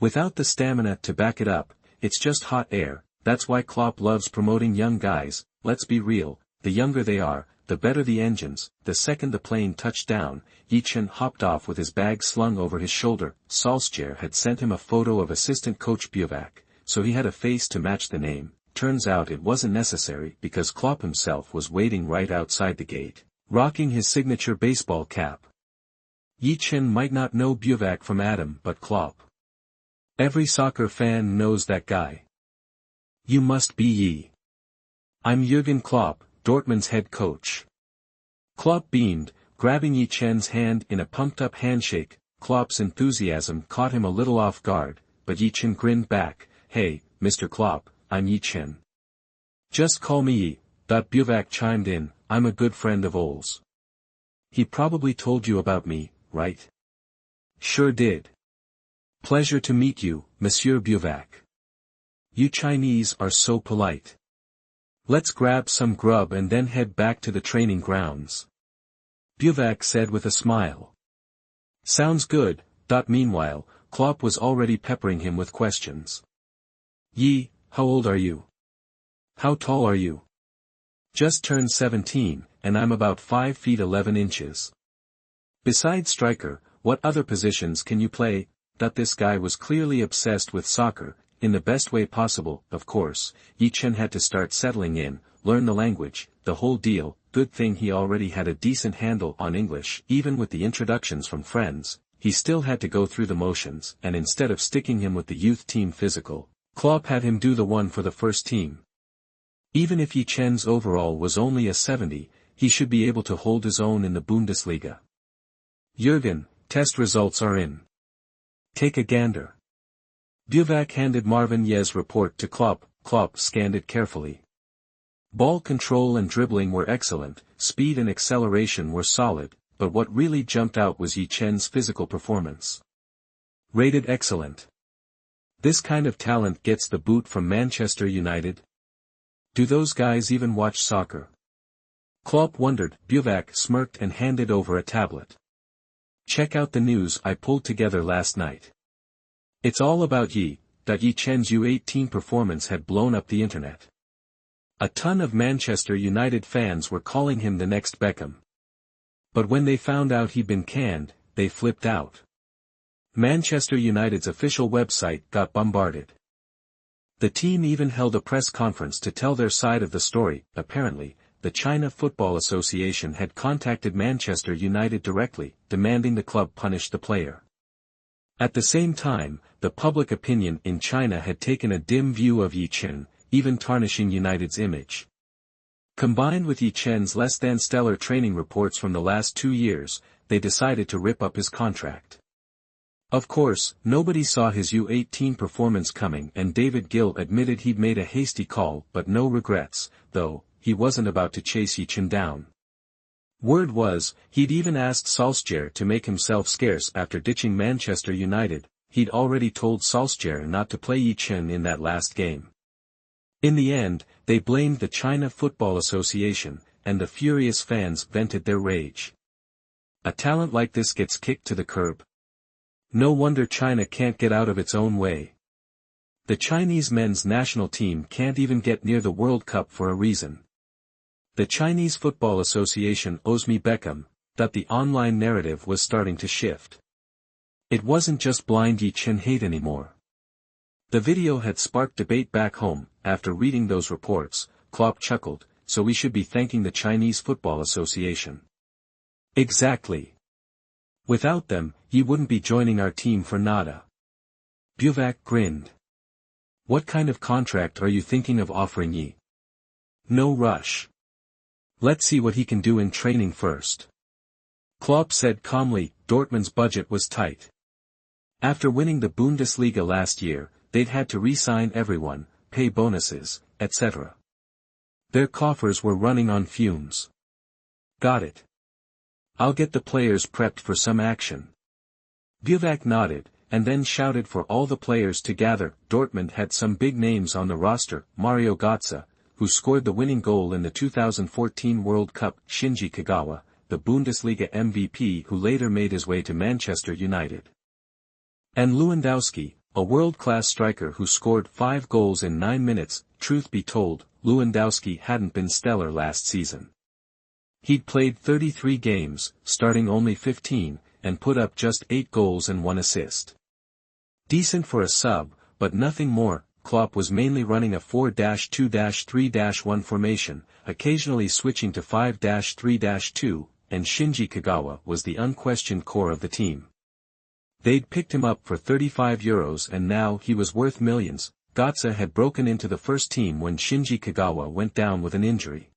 Without the stamina to back it up, it's just hot air. That's why Klopp loves promoting young guys. Let's be real, the younger they are, the better the engines. The second the plane touched down, Ye Chen hopped off with his bag slung over his shoulder. Solskjaer had sent him a photo of assistant coach Buvak, so he had a face to match the name. Turns out it wasn't necessary because Klopp himself was waiting right outside the gate, rocking his signature baseball cap. Ye Chen might not know Buvak from Adam, but Klopp. Every soccer fan knows that guy. You must be Ye. I'm Jurgen Klopp, Dortmund's head coach. Klopp beamed, grabbing Ye Chen's hand in a pumped-up handshake. Klopp's enthusiasm caught him a little off guard, but Ye Chen grinned back. Hey, Mr. Klopp, I'm Ye Chen. Just call me Ye. Buvak chimed in, I'm a good friend of Ole's. He probably told you about me, right? Sure did. Pleasure to meet you, Monsieur Buvak. You Chinese are so polite. Let's grab some grub and then head back to the training grounds. Buvak said with a smile. Sounds good. Meanwhile, Klopp was already peppering him with questions. Ye, how old are you? How tall are you? Just turned 17, and I'm about 5 feet 11 inches. Besides striker, what other positions can you play? This guy was clearly obsessed with soccer. In the best way possible, of course. Ye Chen had to start settling in, learn the language, the whole deal. Good thing he already had a decent handle on English. Even with the introductions from friends, he still had to go through the motions, and instead of sticking him with the youth team physical, Klopp had him do the one for the first team. Even if Ye Chen's overall was only a 70, he should be able to hold his own in the Bundesliga. Jurgen, test results are in. Take a gander. Buvak handed Marvin Ye's report to Klopp. Klopp scanned it carefully. Ball control and dribbling were excellent, speed and acceleration were solid, but what really jumped out was Ye Chen's physical performance. Rated excellent. This kind of talent gets the boot from Manchester United? Do those guys even watch soccer? Klopp wondered. Buvak smirked and handed over a tablet. Check out the news I pulled together last night. It's all about Ye. Ye Chen's U18 performance had blown up the internet. A ton of Manchester United fans were calling him the next Beckham. But when they found out he'd been canned, they flipped out. Manchester United's official website got bombarded. The team even held a press conference to tell their side of the story. Apparently, the China Football Association had contacted Manchester United directly, demanding the club punish the player. At the same time, the public opinion in China had taken a dim view of Ye Chen, even tarnishing United's image. Combined with Ye Chen's less-than-stellar training reports from the last 2 years, they decided to rip up his contract. Of course, nobody saw his U18 performance coming, and David Gill admitted he'd made a hasty call, but no regrets, though, he wasn't about to chase Ye Chen down. Word was, he'd even asked Solskjaer to make himself scarce after ditching Manchester United. He'd already told Solskjaer not to play Ye Chen in that last game. In the end, they blamed the China Football Association, and the furious fans vented their rage. A talent like this gets kicked to the curb. No wonder China can't get out of its own way. The Chinese men's national team can't even get near the World Cup for a reason. The Chinese Football Association owes me Beckham, that the online narrative was starting to shift. It wasn't just blind Ye Chen hate anymore. The video had sparked debate back home. After reading those reports, Klopp chuckled, so we should be thanking the Chinese Football Association. Exactly. Without them, Ye wouldn't be joining our team for nada. But grinned. What kind of contract are you thinking of offering Ye? No rush. Let's see what he can do in training first. Klopp said calmly. Dortmund's budget was tight. After winning the Bundesliga last year, they'd had to re-sign everyone, pay bonuses, etc. Their coffers were running on fumes. Got it. I'll get the players prepped for some action. But nodded, and then shouted for all the players to gather. Dortmund had some big names on the roster: Mario Götze, who scored the winning goal in the 2014 World Cup; Shinji Kagawa, the Bundesliga MVP who later made his way to Manchester United; and Lewandowski, a world-class striker who scored 5 goals in 9 minutes. Truth be told, Lewandowski hadn't been stellar last season. He'd played 33 games, starting only 15, and put up just 8 goals and 1 assist. Decent for a sub, but nothing more. Klopp was mainly running a 4-2-3-1 formation, occasionally switching to 5-3-2, and Shinji Kagawa was the unquestioned core of the team. They'd picked him up for €35 and now he was worth millions. Götze had broken into the first team when Shinji Kagawa went down with an injury.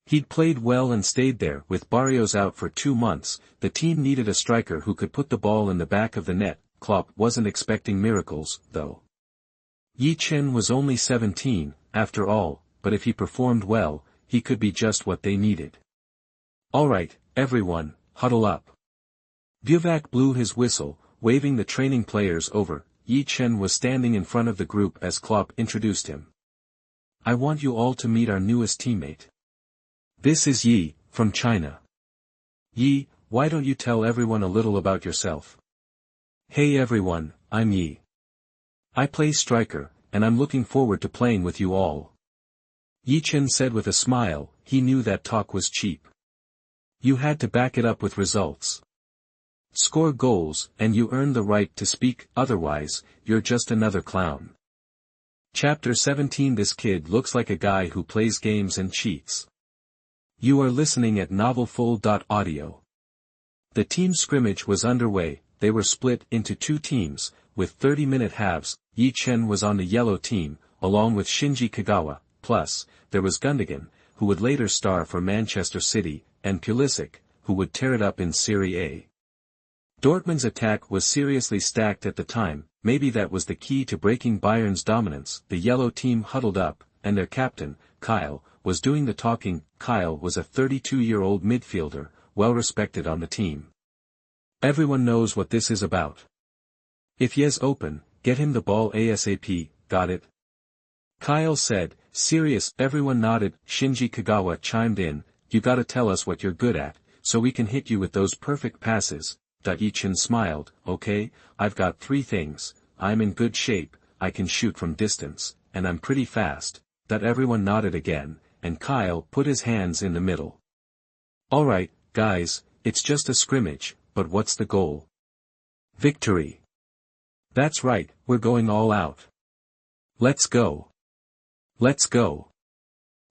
He'd played well and stayed there. With Barrios out for 2 months, the team needed a striker who could put the ball in the back of the net. Klopp wasn't expecting miracles, though. Ye Chen was only 17, after all, but if he performed well, he could be just what they needed. Alright, everyone, huddle up. But blew his whistle, waving the training players over. Ye Chen was standing in front of the group as Klopp introduced him. I want you all to meet our newest teammate. This is Ye, from China. Ye, why don't you tell everyone a little about yourself? Hey everyone, I'm Ye. I play striker, and I'm looking forward to playing with you all. Ye Chen said with a smile. He knew that talk was cheap. You had to back it up with results. Score goals, and you earn the right to speak, otherwise, you're just another clown. Chapter 17. This kid looks like a guy who plays games and cheats. You are listening at novelfull.audio. The team scrimmage was underway. They were split into 2 teams, with 30-minute halves. Ye Chen was on the yellow team, along with Shinji Kagawa, plus, there was Gundogan, who would later star for Manchester City, and Pulisic, who would tear it up in Serie A. Dortmund's attack was seriously stacked at the time. Maybe that was the key to breaking Bayern's dominance. The yellow team huddled up, and their captain, Kyle, was doing the talking. Kyle was a 32-year-old midfielder, well respected on the team. Everyone knows what this is about. If Ye's open, get him the ball ASAP, got it? Kyle said. Serious. Everyone nodded. Shinji Kagawa chimed in. You gotta tell us what you're good at, so we can hit you with those perfect passes. Ye Chen smiled. Okay, I've got 3 things. I'm in good shape, I can shoot from distance, and I'm pretty fast. Everyone nodded again, and Kyle put his hands in the middle. Alright, guys, it's just a scrimmage, but what's the goal? Victory. That's right, we're going all out. Let's go. Let's go.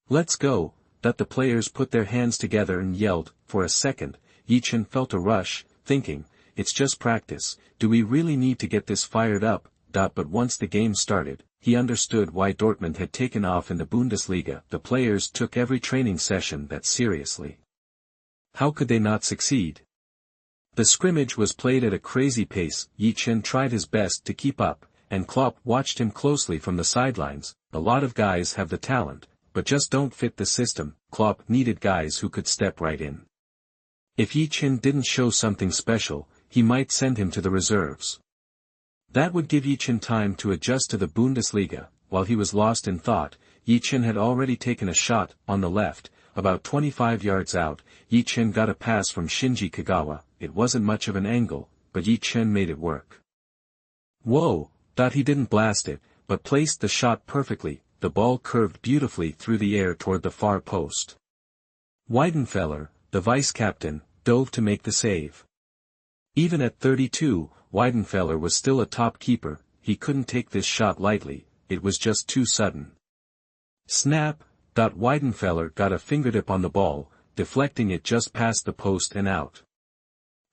Let's go. The players put their hands together and yelled. For a second, Ye Chen felt a rush, thinking, it's just practice, do we really need to get this fired up? But once the game started, he understood why Dortmund had taken off in the Bundesliga. The players took every training session that seriously. How could they not succeed? The scrimmage was played at a crazy pace. Ye Chen tried his best to keep up, and Klopp watched him closely from the sidelines. A lot of guys have the talent, but just don't fit the system. Klopp needed guys who could step right in. If Ye Chen didn't show something special, he might send him to the reserves. That would give Ye Chen time to adjust to the Bundesliga. While he was lost in thought, Ye Chen had already taken a shot on the left. About 25 yards out, Ye Chen got a pass from Shinji Kagawa. It wasn't much of an angle, but Ye Chen made it work. Whoa, thought he didn't blast it, but placed the shot perfectly. The ball curved beautifully through the air toward the far post. Weidenfeller, the vice-captain, dove to make the save. Even at 32, Weidenfeller was still a top keeper. He couldn't take this shot lightly, it was just too sudden. Snap! Weidenfeller got a fingertip on the ball, deflecting it just past the post and out.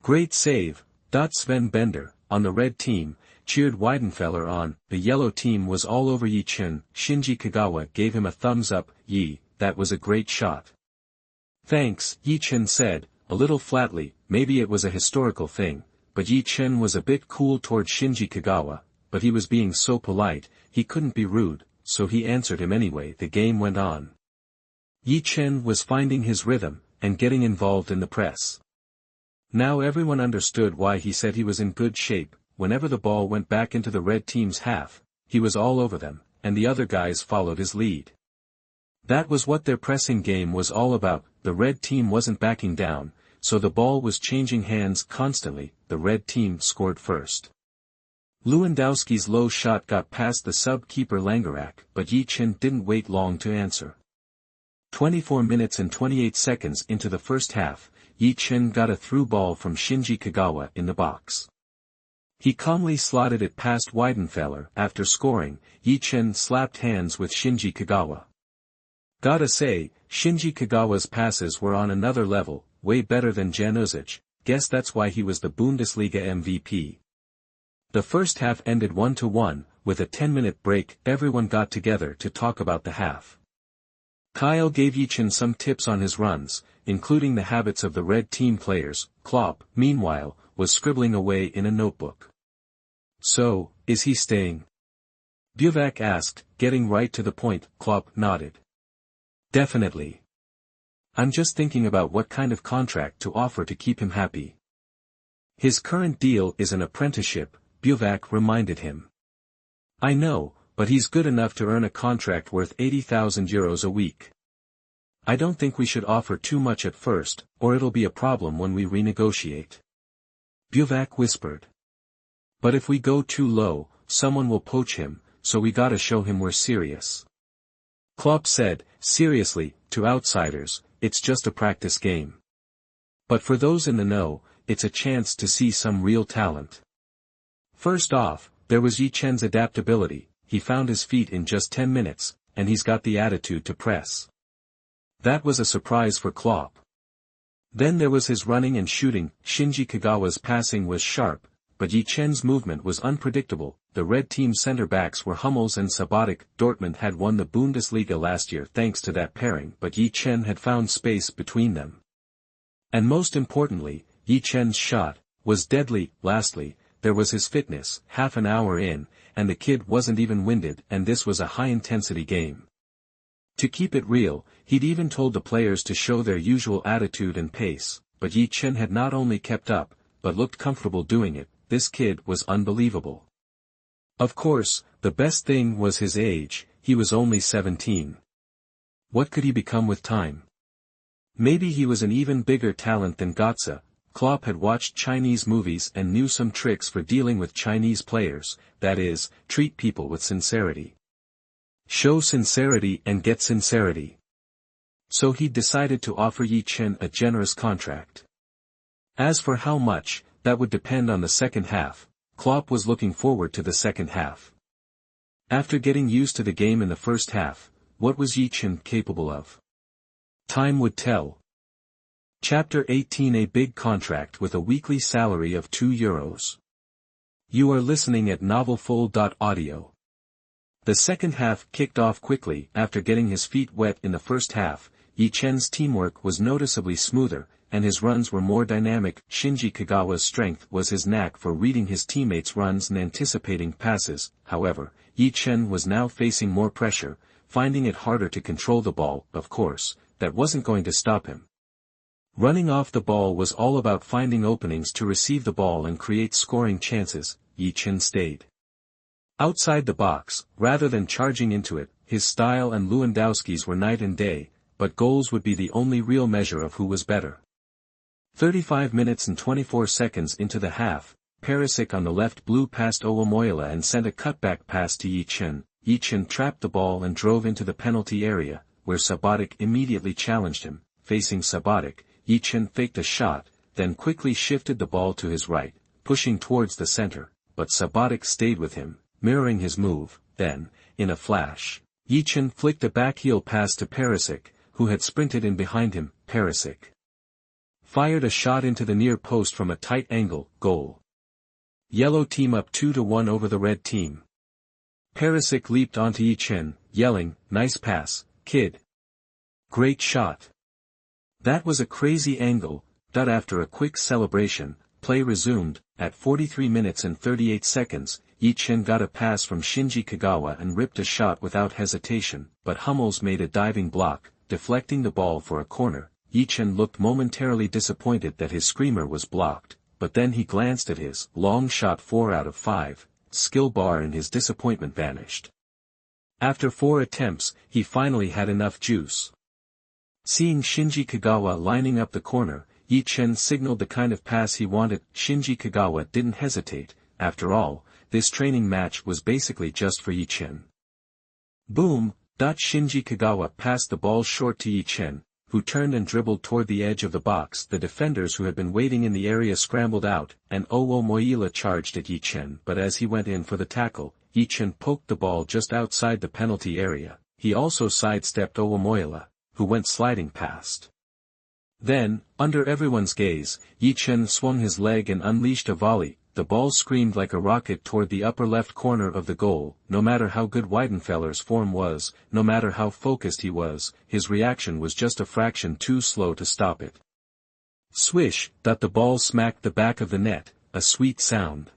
Great save! Sven Bender, on the red team, cheered Weidenfeller on. The yellow team was all over Ye Chen. Shinji Kagawa gave him a thumbs up. That was a great shot. Thanks, Ye Chen said, a little flatly. Maybe it was a historical thing, but Ye Chen was a bit cool toward Shinji Kagawa, but he was being so polite, he couldn't be rude, so he answered him anyway. The game went on. Ye Chen was finding his rhythm, and getting involved in the press. Now everyone understood why he said he was in good shape. Whenever the ball went back into the red team's half, he was all over them, and the other guys followed his lead. That was what their pressing game was all about. The red team wasn't backing down, so the ball was changing hands constantly. The red team scored first. Lewandowski's low shot got past the sub-keeper Langerak, but Ye Chen didn't wait long to answer. 24 minutes and 28 seconds into the first half, Ye Chen got a through ball from Shinji Kagawa in the box. He calmly slotted it past Weidenfeller. After scoring, Ye Chen slapped hands with Shinji Kagawa. Gotta say, Shinji Kagawa's passes were on another level, way better than Januzaj. Guess that's why he was the Bundesliga MVP. The first half ended 1-1, with a 10-minute break. Everyone got together to talk about the half. Kyle gave Ye Chen some tips on his runs, including the habits of the red team players. Klopp, meanwhile, was scribbling away in a notebook. So, is he staying? Buvak asked, getting right to the point. Klopp nodded. Definitely. I'm just thinking about what kind of contract to offer to keep him happy. His current deal is an apprenticeship, Buvak reminded him. I know, but he's good enough to earn a contract worth 80,000 euros a week. I don't think we should offer too much at first, or it'll be a problem when we renegotiate. Buvak whispered. But if we go too low, someone will poach him, so we gotta show him we're serious. Klopp said, seriously, to outsiders, it's just a practice game. But for those in the know, it's a chance to see some real talent. First off, there was Ye Chen's adaptability. He found his feet in just 10 minutes, and he's got the attitude to press. That was a surprise for Klopp. Then there was his running and shooting. Shinji Kagawa's passing was sharp, but Ye Chen's movement was unpredictable. The red team center-backs were Hummels and Sabatic. Dortmund had won the Bundesliga last year thanks to that pairing, but Ye Chen had found space between them. And most importantly, Ye Chen's shot was deadly. Lastly, there was his fitness. Half an hour in, and the kid wasn't even winded, and this was a high-intensity game. To keep it real, he'd even told the players to show their usual attitude and pace, but Ye Chen had not only kept up, but looked comfortable doing it. This kid was unbelievable. Of course, the best thing was his age. He was only 17. What could he become with time? Maybe he was an even bigger talent than Götze. Klopp had watched Chinese movies and knew some tricks for dealing with Chinese players, that is, treat people with sincerity. Show sincerity and get sincerity. So he decided to offer Ye Chen a generous contract. As for how much, that would depend on the second half. Klopp was looking forward to the second half. After getting used to the game in the first half, what was Ye Chen capable of? Time would tell. Chapter 18: A big contract with a weekly salary of €2. You are listening at novelfull.audio. The second half kicked off quickly. After getting his feet wet in the first half, Ye Chen's teamwork was noticeably smoother, and his runs were more dynamic. Shinji Kagawa's strength was his knack for reading his teammates' runs and anticipating passes. However, Ye Chen was now facing more pressure, finding it harder to control the ball. Of course, that wasn't going to stop him. Running off the ball was all about finding openings to receive the ball and create scoring chances. Ye Chen stayed outside the box, rather than charging into it. His style and Lewandowski's were night and day, but goals would be the only real measure of who was better. 35 minutes and 24 seconds into the half, Perisic on the left blew past Owomoyela and sent a cutback pass to Ye Chen. Ye Chen trapped the ball and drove into the penalty area, where Subotic immediately challenged him. Facing Subotic, Ye Chen faked a shot, then quickly shifted the ball to his right, pushing towards the center, but Subotic stayed with him, mirroring his move. Then, in a flash, Ye Chen flicked a backheel pass to Perisic, who had sprinted in behind him. Perisic fired a shot into the near post from a tight angle. Goal. Yellow team up 2-1 over the red team. Perisic leaped onto Ye Chen, yelling, "Nice pass, kid. Great shot." That was a crazy angle. After a quick celebration, play resumed. At 43 minutes and 38 seconds, Ye Chen got a pass from Shinji Kagawa and ripped a shot without hesitation, but Hummels made a diving block, deflecting the ball for a corner. Ye Chen looked momentarily disappointed that his screamer was blocked, but then he glanced at his long shot 4 out of 5, skill bar, and his disappointment vanished. After 4 attempts, he finally had enough juice. Seeing Shinji Kagawa lining up the corner, Ye Chen signaled the kind of pass he wanted. Shinji Kagawa didn't hesitate. After all, this training match was basically just for Ye Chen. Boom! Shinji Kagawa passed the ball short to Ye Chen, who turned and dribbled toward the edge of the box. The defenders who had been waiting in the area scrambled out, and Owomoyela charged at Ye Chen. But as he went in for the tackle, Ye Chen poked the ball just outside the penalty area. He also sidestepped Owomoyela, who went sliding past. Then, under everyone's gaze, Ye Chen swung his leg and unleashed a volley. The ball screamed like a rocket toward the upper left corner of the goal. No matter how good Weidenfeller's form was, no matter how focused he was, his reaction was just a fraction too slow to stop it. Swish! The ball smacked the back of the net, a sweet sound.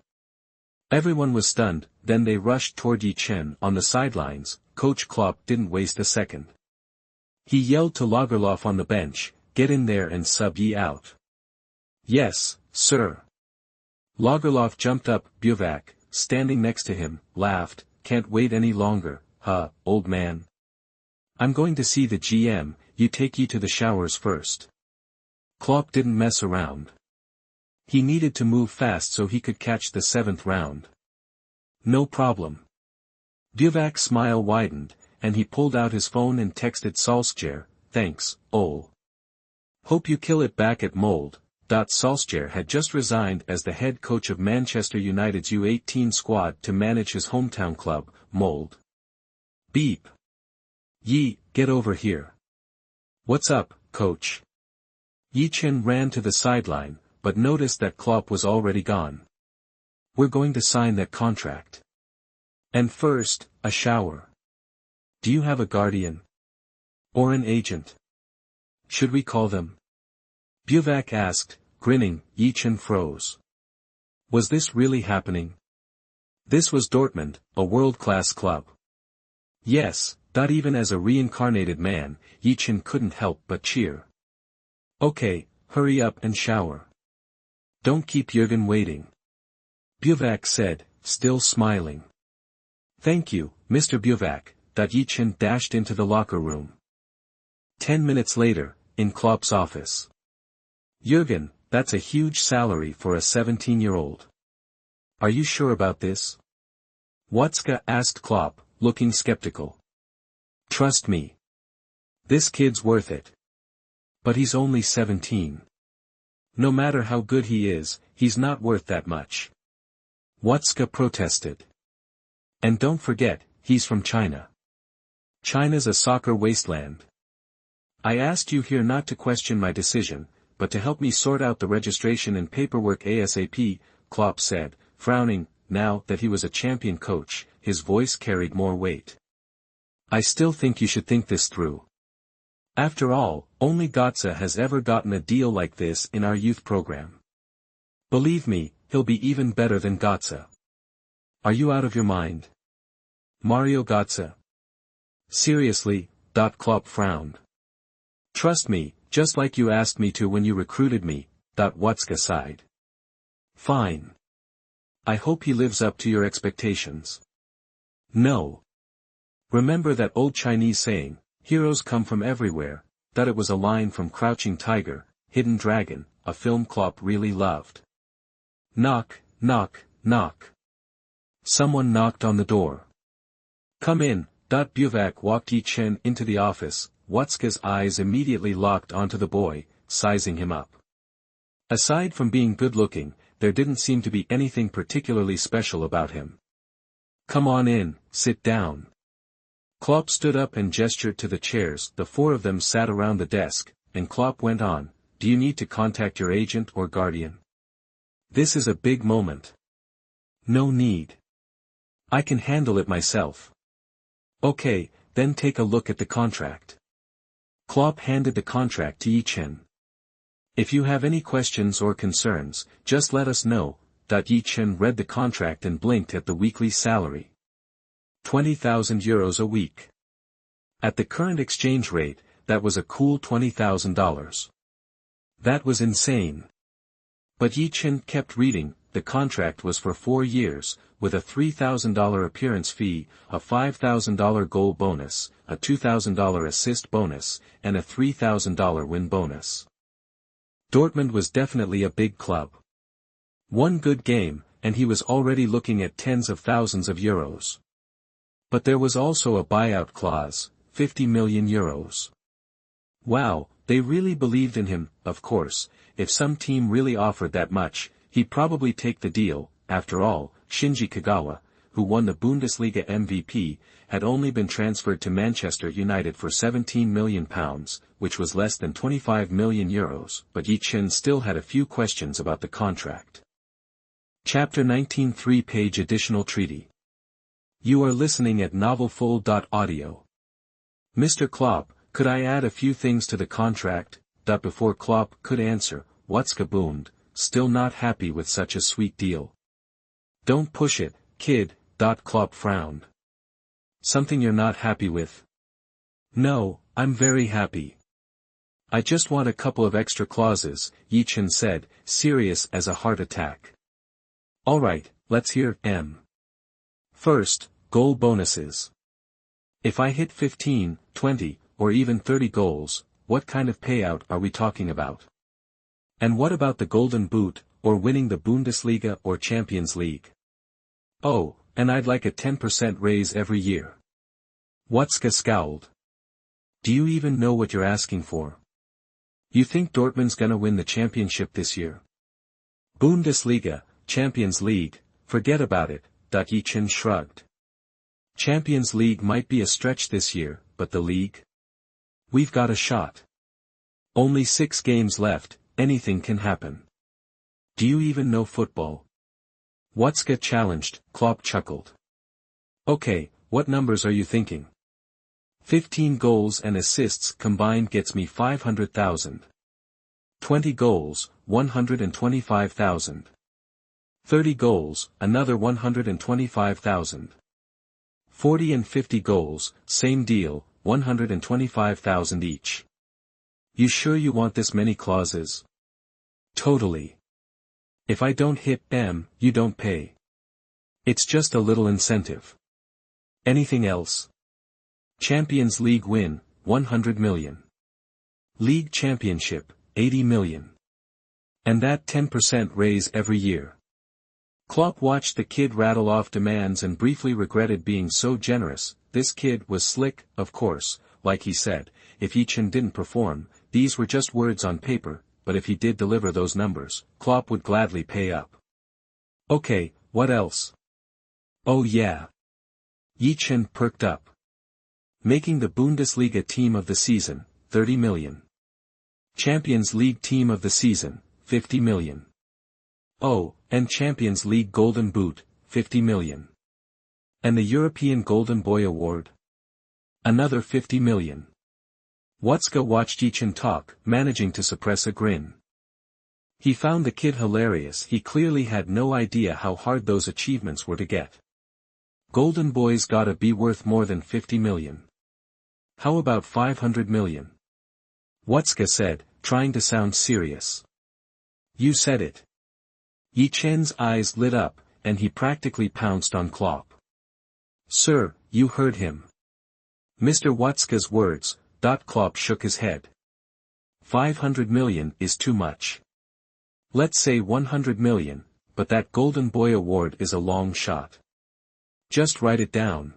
Everyone was stunned. Then they rushed toward Ye Chen. On the sidelines, Coach Klopp didn't waste a second. He yelled to Lagerlof on the bench, "Get in there and sub Ye out." "Yes, sir." Lagerlof jumped up. Buvak, standing next to him, laughed, "Can't wait any longer, huh, old man? I'm going to see the GM, you take Ye to the showers first." Klopp didn't mess around. He needed to move fast so he could catch the 7th round. "No problem." Buvak's smile widened, and he pulled out his phone and texted Solskjaer, "Thanks, Ol. Hope you kill it back at Mold." Solskjaer had just resigned as the head coach of Manchester United's U18 squad to manage his hometown club, Mold. Beep. "Ye, get over here." "What's up, coach?" Ye Chen ran to the sideline, but noticed that Klopp was already gone. "We're going to sign that contract. And first, a shower. Do you have a guardian? Or an agent? Should we call them?" Buvak asked, grinning. Ye Chen froze. Was this really happening? This was Dortmund, a world-class club. Yes, even as a reincarnated man, Ye Chen couldn't help but cheer. "Okay, hurry up and shower. Don't keep Jürgen waiting," Buvak said, still smiling. "Thank you, Mr. Buvak." Ye Chen dashed into the locker room. 10 minutes later, in Klopp's office. "Jürgen, that's a huge salary for a 17-year-old. Are you sure about this?" Watzke asked Klopp, looking skeptical. "Trust me. This kid's worth it. But he's only 17. No matter how good he is, he's not worth that much." Watzke protested. "And don't forget, he's from China. China's a soccer wasteland. I asked you here not to question my decision, but to help me sort out the registration and paperwork ASAP," Klopp said, frowning. now that he was a champion coach, his voice carried more weight. I still think you should think this through. After all, only Götze has ever gotten a deal like this in our youth program. Believe me, he'll be even better than Götze. Are you out of your mind? Mario Götze? Seriously, Klopp frowned. Trust me, just like you asked me to when you recruited me, Watzke sighed. Fine. I hope he lives up to your expectations. No. Remember that old Chinese saying, heroes come from everywhere, that it was a line from Crouching Tiger, Hidden Dragon, a film Klopp really loved. Knock, knock, knock. Someone knocked on the door. Come in, Buvak walked Ye Chen into the office. Watzke's eyes immediately locked onto the boy, sizing him up. Aside from being good-looking, there didn't seem to be anything particularly special about him. Come on in, sit down. Klopp stood up and gestured to the chairs. The four of them sat around the desk, and Klopp went on, do you need to contact your agent or guardian? This is a big moment. No need. I can handle it myself. Okay, then take a look at the contract. Klopp handed the contract to Ye Chen. If you have any questions or concerns, just let us know. Ye Chen read the contract and blinked at the weekly salary. 20,000 euros a week. At the current exchange rate, that was a cool $20,000. That was insane. But Ye Chen kept reading. The contract was for 4 years, with a $3,000 appearance fee, a $5,000 goal bonus, a $2,000 assist bonus, and a $3,000 win bonus. Dortmund was definitely a big club. One good game, and he was already looking at tens of thousands of euros. But there was also a buyout clause, 50 million euros. Wow, they really believed in him. Of course, if some team really offered that much, he'd probably take the deal. After all, Shinji Kagawa, who won the Bundesliga MVP, had only been transferred to Manchester United for £17 million, which was less than 25 million euros, but Ye Chen still had a few questions about the contract. Chapter 19 3-page additional treaty. You are listening at novelfull.audio. Mr. Klopp, could I add a few things to the contract? Before Klopp could answer, Watzke boomed, still not happy with such a sweet deal. Don't push it, kid, Klopp frowned. Something you're not happy with? No, I'm very happy. I just want a couple of extra clauses, Ye Chen said, serious as a heart attack. Alright, let's hear them. First, goal bonuses. If I hit 15, 20, or even 30 goals, what kind of payout are we talking about? And what about the Golden Boot, or winning the Bundesliga or Champions League? Oh, and I'd like a 10% raise every year. Watzke scowled. Do you even know what you're asking for? You think Dortmund's gonna win the championship this year? Bundesliga, Champions League, forget about it, Ye Chen shrugged. Champions League might be a stretch this year, but the league? We've got a shot. Only 6 games left, anything can happen. Do you even know football? Watzke challenged. Klopp chuckled. Okay, what numbers are you thinking? 15 goals and assists combined gets me 500,000. 20 goals, 125,000. 30 goals, another 125,000. 40 and 50 goals, same deal, 125,000 each. You sure you want this many clauses? Totally. If I don't hit them, you don't pay. It's just a little incentive. Anything else? Champions League win, 100 million. League Championship, 80 million. And that 10% raise every year. Klopp watched the kid rattle off demands and briefly regretted being so generous. This kid was slick, of course, like he said, if Ye Chen didn't perform, these were just words on paper, but if he did deliver those numbers, Klopp would gladly pay up. Okay, what else? Oh yeah. Ye Chen perked up. Making the Bundesliga team of the season, 30 million. Champions League team of the season, 50 million. Oh, and Champions League Golden Boot, 50 million. And the European Golden Boy Award? Another 50 million. Watzke watched Ye Chen talk, managing to suppress a grin. He found the kid hilarious. He clearly had no idea how hard those achievements were to get. Golden Boy's gotta be worth more than 50 million. How about 500 million? Watzke said, trying to sound serious. You said it. Ye Chen's eyes lit up, and he practically pounced on Klopp. Sir, you heard him. Mr. Watzke's words. Klopp shook his head. 500 million is too much. Let's say 100 million, but that Golden Boy Award is a long shot. Just write it down.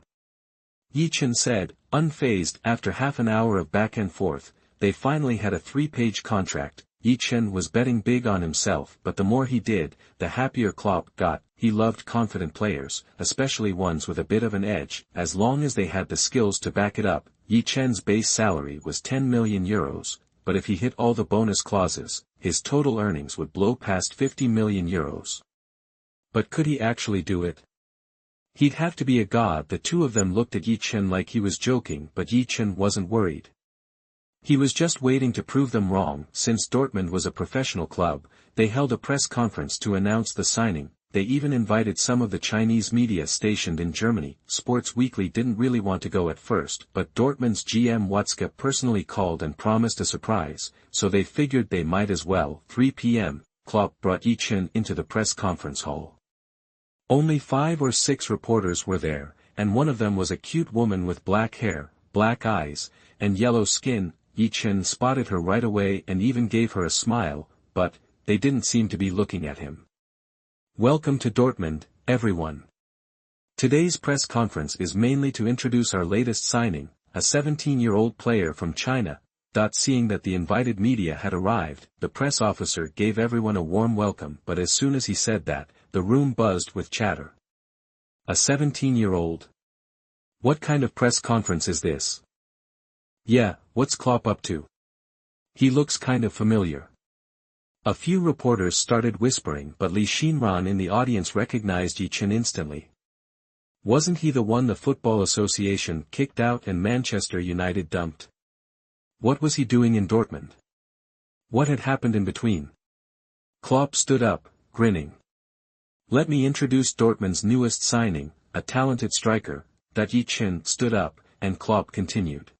Ye Chen said, unfazed. After half an hour of back and forth, they finally had a 3-page contract. Ye Chen was betting big on himself, but the more he did, the happier Klopp got. He loved confident players, especially ones with a bit of an edge, as long as they had the skills to back it up. Ye Chen's base salary was 10 million euros, but if he hit all the bonus clauses, his total earnings would blow past 50 million euros. But could he actually do it? He'd have to be a god. The two of them looked at Ye Chen like he was joking, but Ye Chen wasn't worried. He was just waiting to prove them wrong. Since Dortmund was a professional club, they held a press conference to announce the signing. They even invited some of the Chinese media stationed in Germany. Sports Weekly didn't really want to go at first, but Dortmund's GM Watzke personally called and promised a surprise, so they figured they might as well. 3 p.m., Klopp brought Ye Chen into the press conference hall. Only 5 or 6 reporters were there, and one of them was a cute woman with black hair, black eyes, and yellow skin. Ye Chen spotted her right away and even gave her a smile, but they didn't seem to be looking at him. Welcome to Dortmund, everyone. Today's press conference is mainly to introduce our latest signing, a 17-year-old player from China. Seeing that the invited media had arrived, the press officer gave everyone a warm welcome, but as soon as he said that, the room buzzed with chatter. A 17-year-old? What kind of press conference is this? Yeah, what's Klopp up to? He looks kind of familiar. A few reporters started whispering, but Ye Chen in the audience recognized Ye Chen instantly. Wasn't he the one the Football Association kicked out and Manchester United dumped? What was he doing in Dortmund? What had happened in between? Klopp stood up, grinning. Let me introduce Dortmund's newest signing, a talented striker. Ye Chen stood up, and Klopp continued.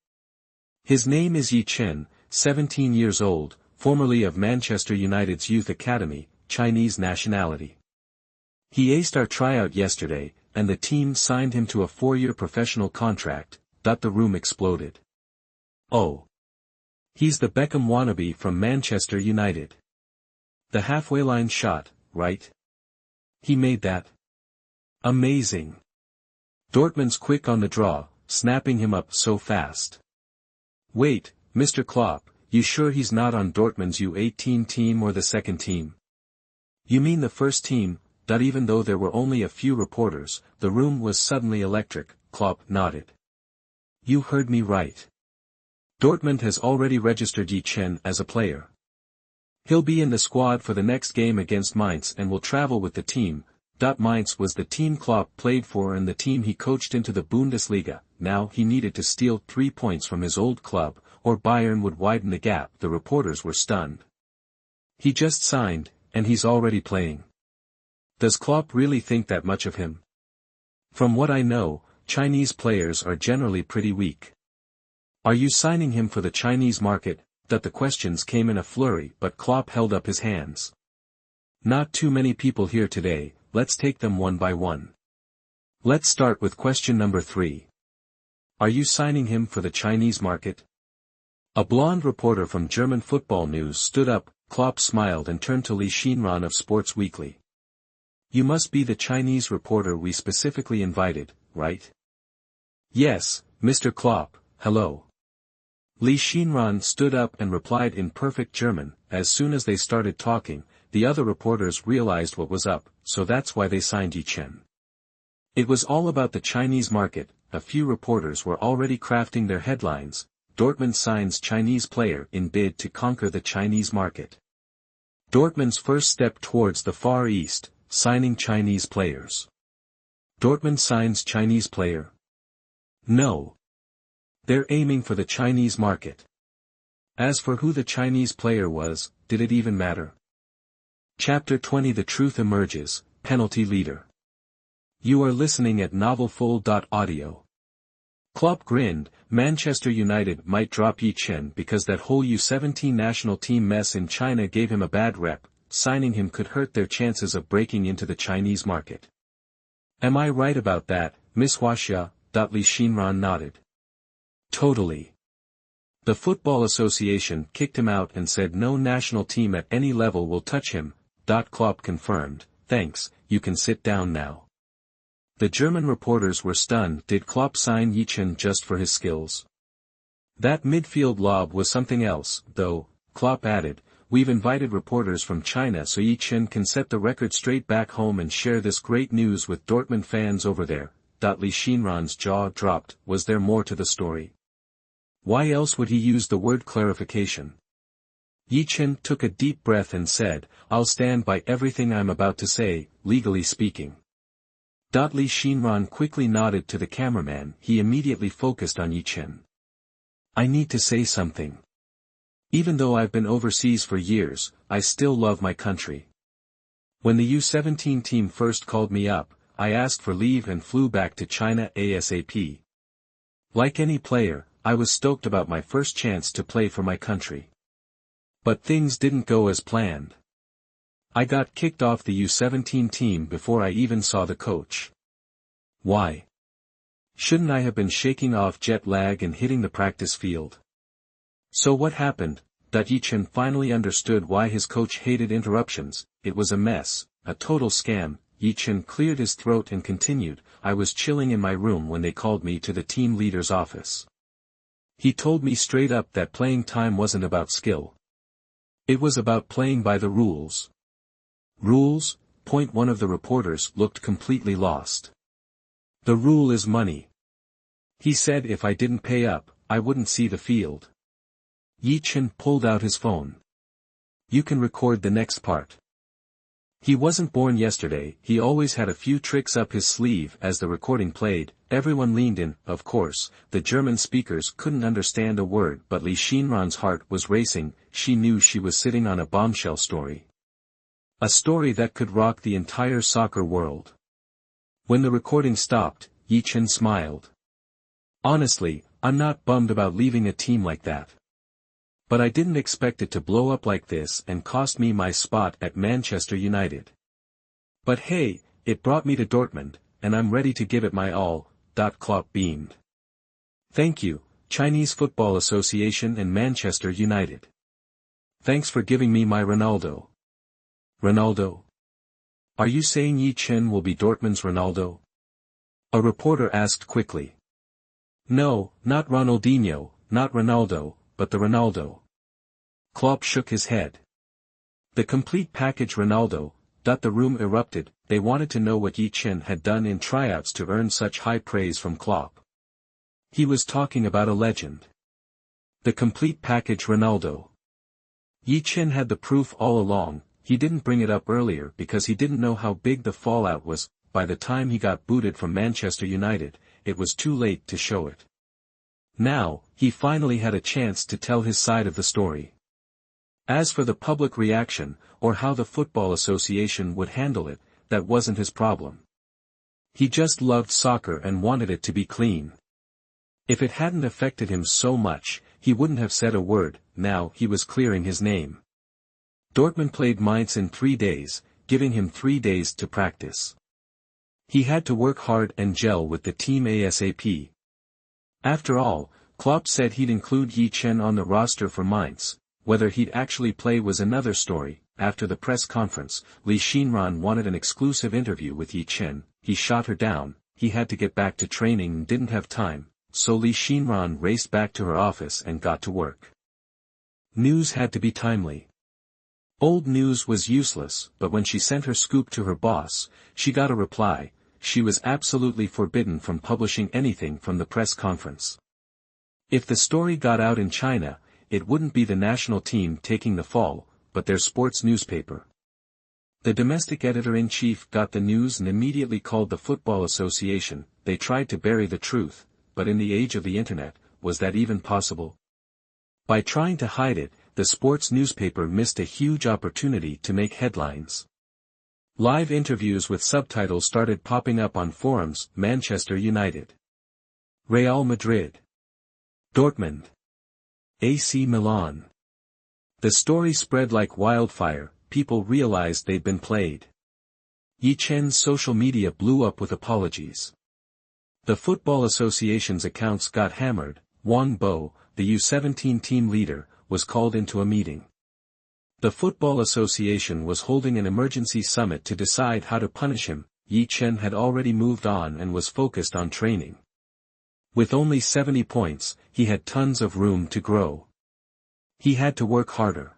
His name is Ye Chen, 17 years old, formerly of Manchester United's youth academy, Chinese nationality. He aced our tryout yesterday, and the team signed him to a 4-year professional contract. The room exploded. Oh. He's the Beckham wannabe from Manchester United. The halfway line shot, right? He made that. Amazing. Dortmund's quick on the draw, snapping him up so fast. Wait, Mr. Klopp, you sure he's not on Dortmund's U18 team or the second team? You mean the first team? Even though there were only a few reporters, the room was suddenly electric. Klopp nodded. You heard me right. Dortmund has already registered Ye Chen as a player. He'll be in the squad for the next game against Mainz and will travel with the team. Mainz was the team Klopp played for and the team he coached into the Bundesliga. Now he needed to steal 3 points from his old club, or Bayern would widen the gap. The reporters were stunned. He just signed, and he's already playing. Does Klopp really think that much of him? From what I know, Chinese players are generally pretty weak. Are you signing him for the Chinese market? The questions came in a flurry, but Klopp held up his hands. Not too many people here today, let's take them one by one. Let's start with question number 3. Are you signing him for the Chinese market? A blonde reporter from German Football News stood up. Klopp smiled and turned to Ye Chen of Sports Weekly. You must be the Chinese reporter we specifically invited, right? Yes, Mr. Klopp, hello. Ye Chen stood up and replied in perfect German. As soon as they started talking, the other reporters realized what was up, so that's why they signed Ye Chen. It was all about the Chinese market. A few reporters were already crafting their headlines. Dortmund signs Chinese player in bid to conquer the Chinese market. Dortmund's first step towards the Far East, signing Chinese players. Dortmund signs Chinese player. No. They're aiming for the Chinese market. As for who the Chinese player was, did it even matter? Chapter 20 The Truth Emerges, Penalty Leader. You are listening at novelfull.audio. Klopp grinned. Manchester United might drop Ye Chen because that whole U17 national team mess in China gave him a bad rep. Signing him could hurt their chances of breaking into the Chinese market. Am I right about that, Miss Huaxia? Li Xinran nodded. Totally. The Football Association kicked him out and said no national team at any level will touch him. Klopp confirmed. Thanks, you can sit down now. The German reporters were stunned. Did Klopp sign Ye Chen just for his skills? That midfield lob was something else, though, Klopp added. We've invited reporters from China so Ye Chen can set the record straight back home and share this great news with Dortmund fans over there. Li Xinran's jaw dropped. Was there more to the story? Why else would he use the word clarification? Ye Chen took a deep breath and said, I'll stand by everything I'm about to say, legally speaking. Li Xinran quickly nodded to the cameraman. He immediately focused on Ye Chen. I need to say something. Even though I've been overseas for years, I still love my country. When the U17 team first called me up, I asked for leave and flew back to China ASAP. Like any player, I was stoked about my first chance to play for my country. But things didn't go as planned. I got kicked off the U17 team before I even saw the coach. Why? Shouldn't I have been shaking off jet lag and hitting the practice field? So what happened? Ye Chen finally understood why his coach hated interruptions. It was a mess, a total scam. Ye Chen cleared his throat and continued, I was chilling in my room when they called me to the team leader's office. He told me straight up that playing time wasn't about skill. It was about playing by the rules. Rules? One of the reporters looked completely lost. The rule is money. He said if I didn't pay up, I wouldn't see the field. Ye Chen pulled out his phone. You can record the next part. He wasn't born yesterday. He always had a few tricks up his sleeve. As the recording played, everyone leaned in. Of course, the German speakers couldn't understand a word, but Li Xinran's heart was racing. She knew she was sitting on a bombshell story. A story that could rock the entire soccer world. When the recording stopped, Ye Chen smiled. Honestly, I'm not bummed about leaving a team like that. But I didn't expect it to blow up like this and cost me my spot at Manchester United. But hey, it brought me to Dortmund, and I'm ready to give it my all. Klopp beamed. Thank you, Chinese Football Association and Manchester United. Thanks for giving me my Ronaldo. Ronaldo? Are you saying Ye Chen will be Dortmund's Ronaldo? A reporter asked quickly. No, not Ronaldinho, not Ronaldo, but the Ronaldo. Klopp shook his head. The complete package Ronaldo. The room erupted. They wanted to know what Ye Chen had done in tryouts to earn such high praise from Klopp. He was talking about a legend. The complete package Ronaldo. Ye Chen had the proof all along. He didn't bring it up earlier because he didn't know how big the fallout was. By the time he got booted from Manchester United, it was too late to show it. Now, he finally had a chance to tell his side of the story. As for the public reaction, or how the Football Association would handle it, that wasn't his problem. He just loved soccer and wanted it to be clean. If it hadn't affected him so much, he wouldn't have said a word. Now he was clearing his name. Dortmund played Mainz in 3 days, giving him 3 days to practice. He had to work hard and gel with the team ASAP. After all, Klopp said he'd include Ye Chen on the roster for Mainz. Whether he'd actually play was another story. After the press conference, Li Xinran wanted an exclusive interview with Ye Chen. He shot her down. He had to get back to training and didn't have time, so Li Xinran raced back to her office and got to work. News had to be timely. Old news was useless, but when she sent her scoop to her boss, she got a reply. She was absolutely forbidden from publishing anything from the press conference. If the story got out in China, it wouldn't be the national team taking the fall, but their sports newspaper. The domestic editor-in-chief got the news and immediately called the Football Association. They tried to bury the truth, but in the age of the internet, was that even possible? By trying to hide it, the sports newspaper missed a huge opportunity to make headlines. Live interviews with subtitles started popping up on forums. Manchester United, Real Madrid, Dortmund, AC Milan. The story spread like wildfire. People realized they'd been played. Ye Chen's social media blew up with apologies. The Football Association's accounts got hammered. Wang Bo, the U17 team leader, was called into a meeting. The Football Association was holding an emergency summit to decide how to punish him. Ye Chen had already moved on and was focused on training. With only 70 points, he had tons of room to grow. He had to work harder.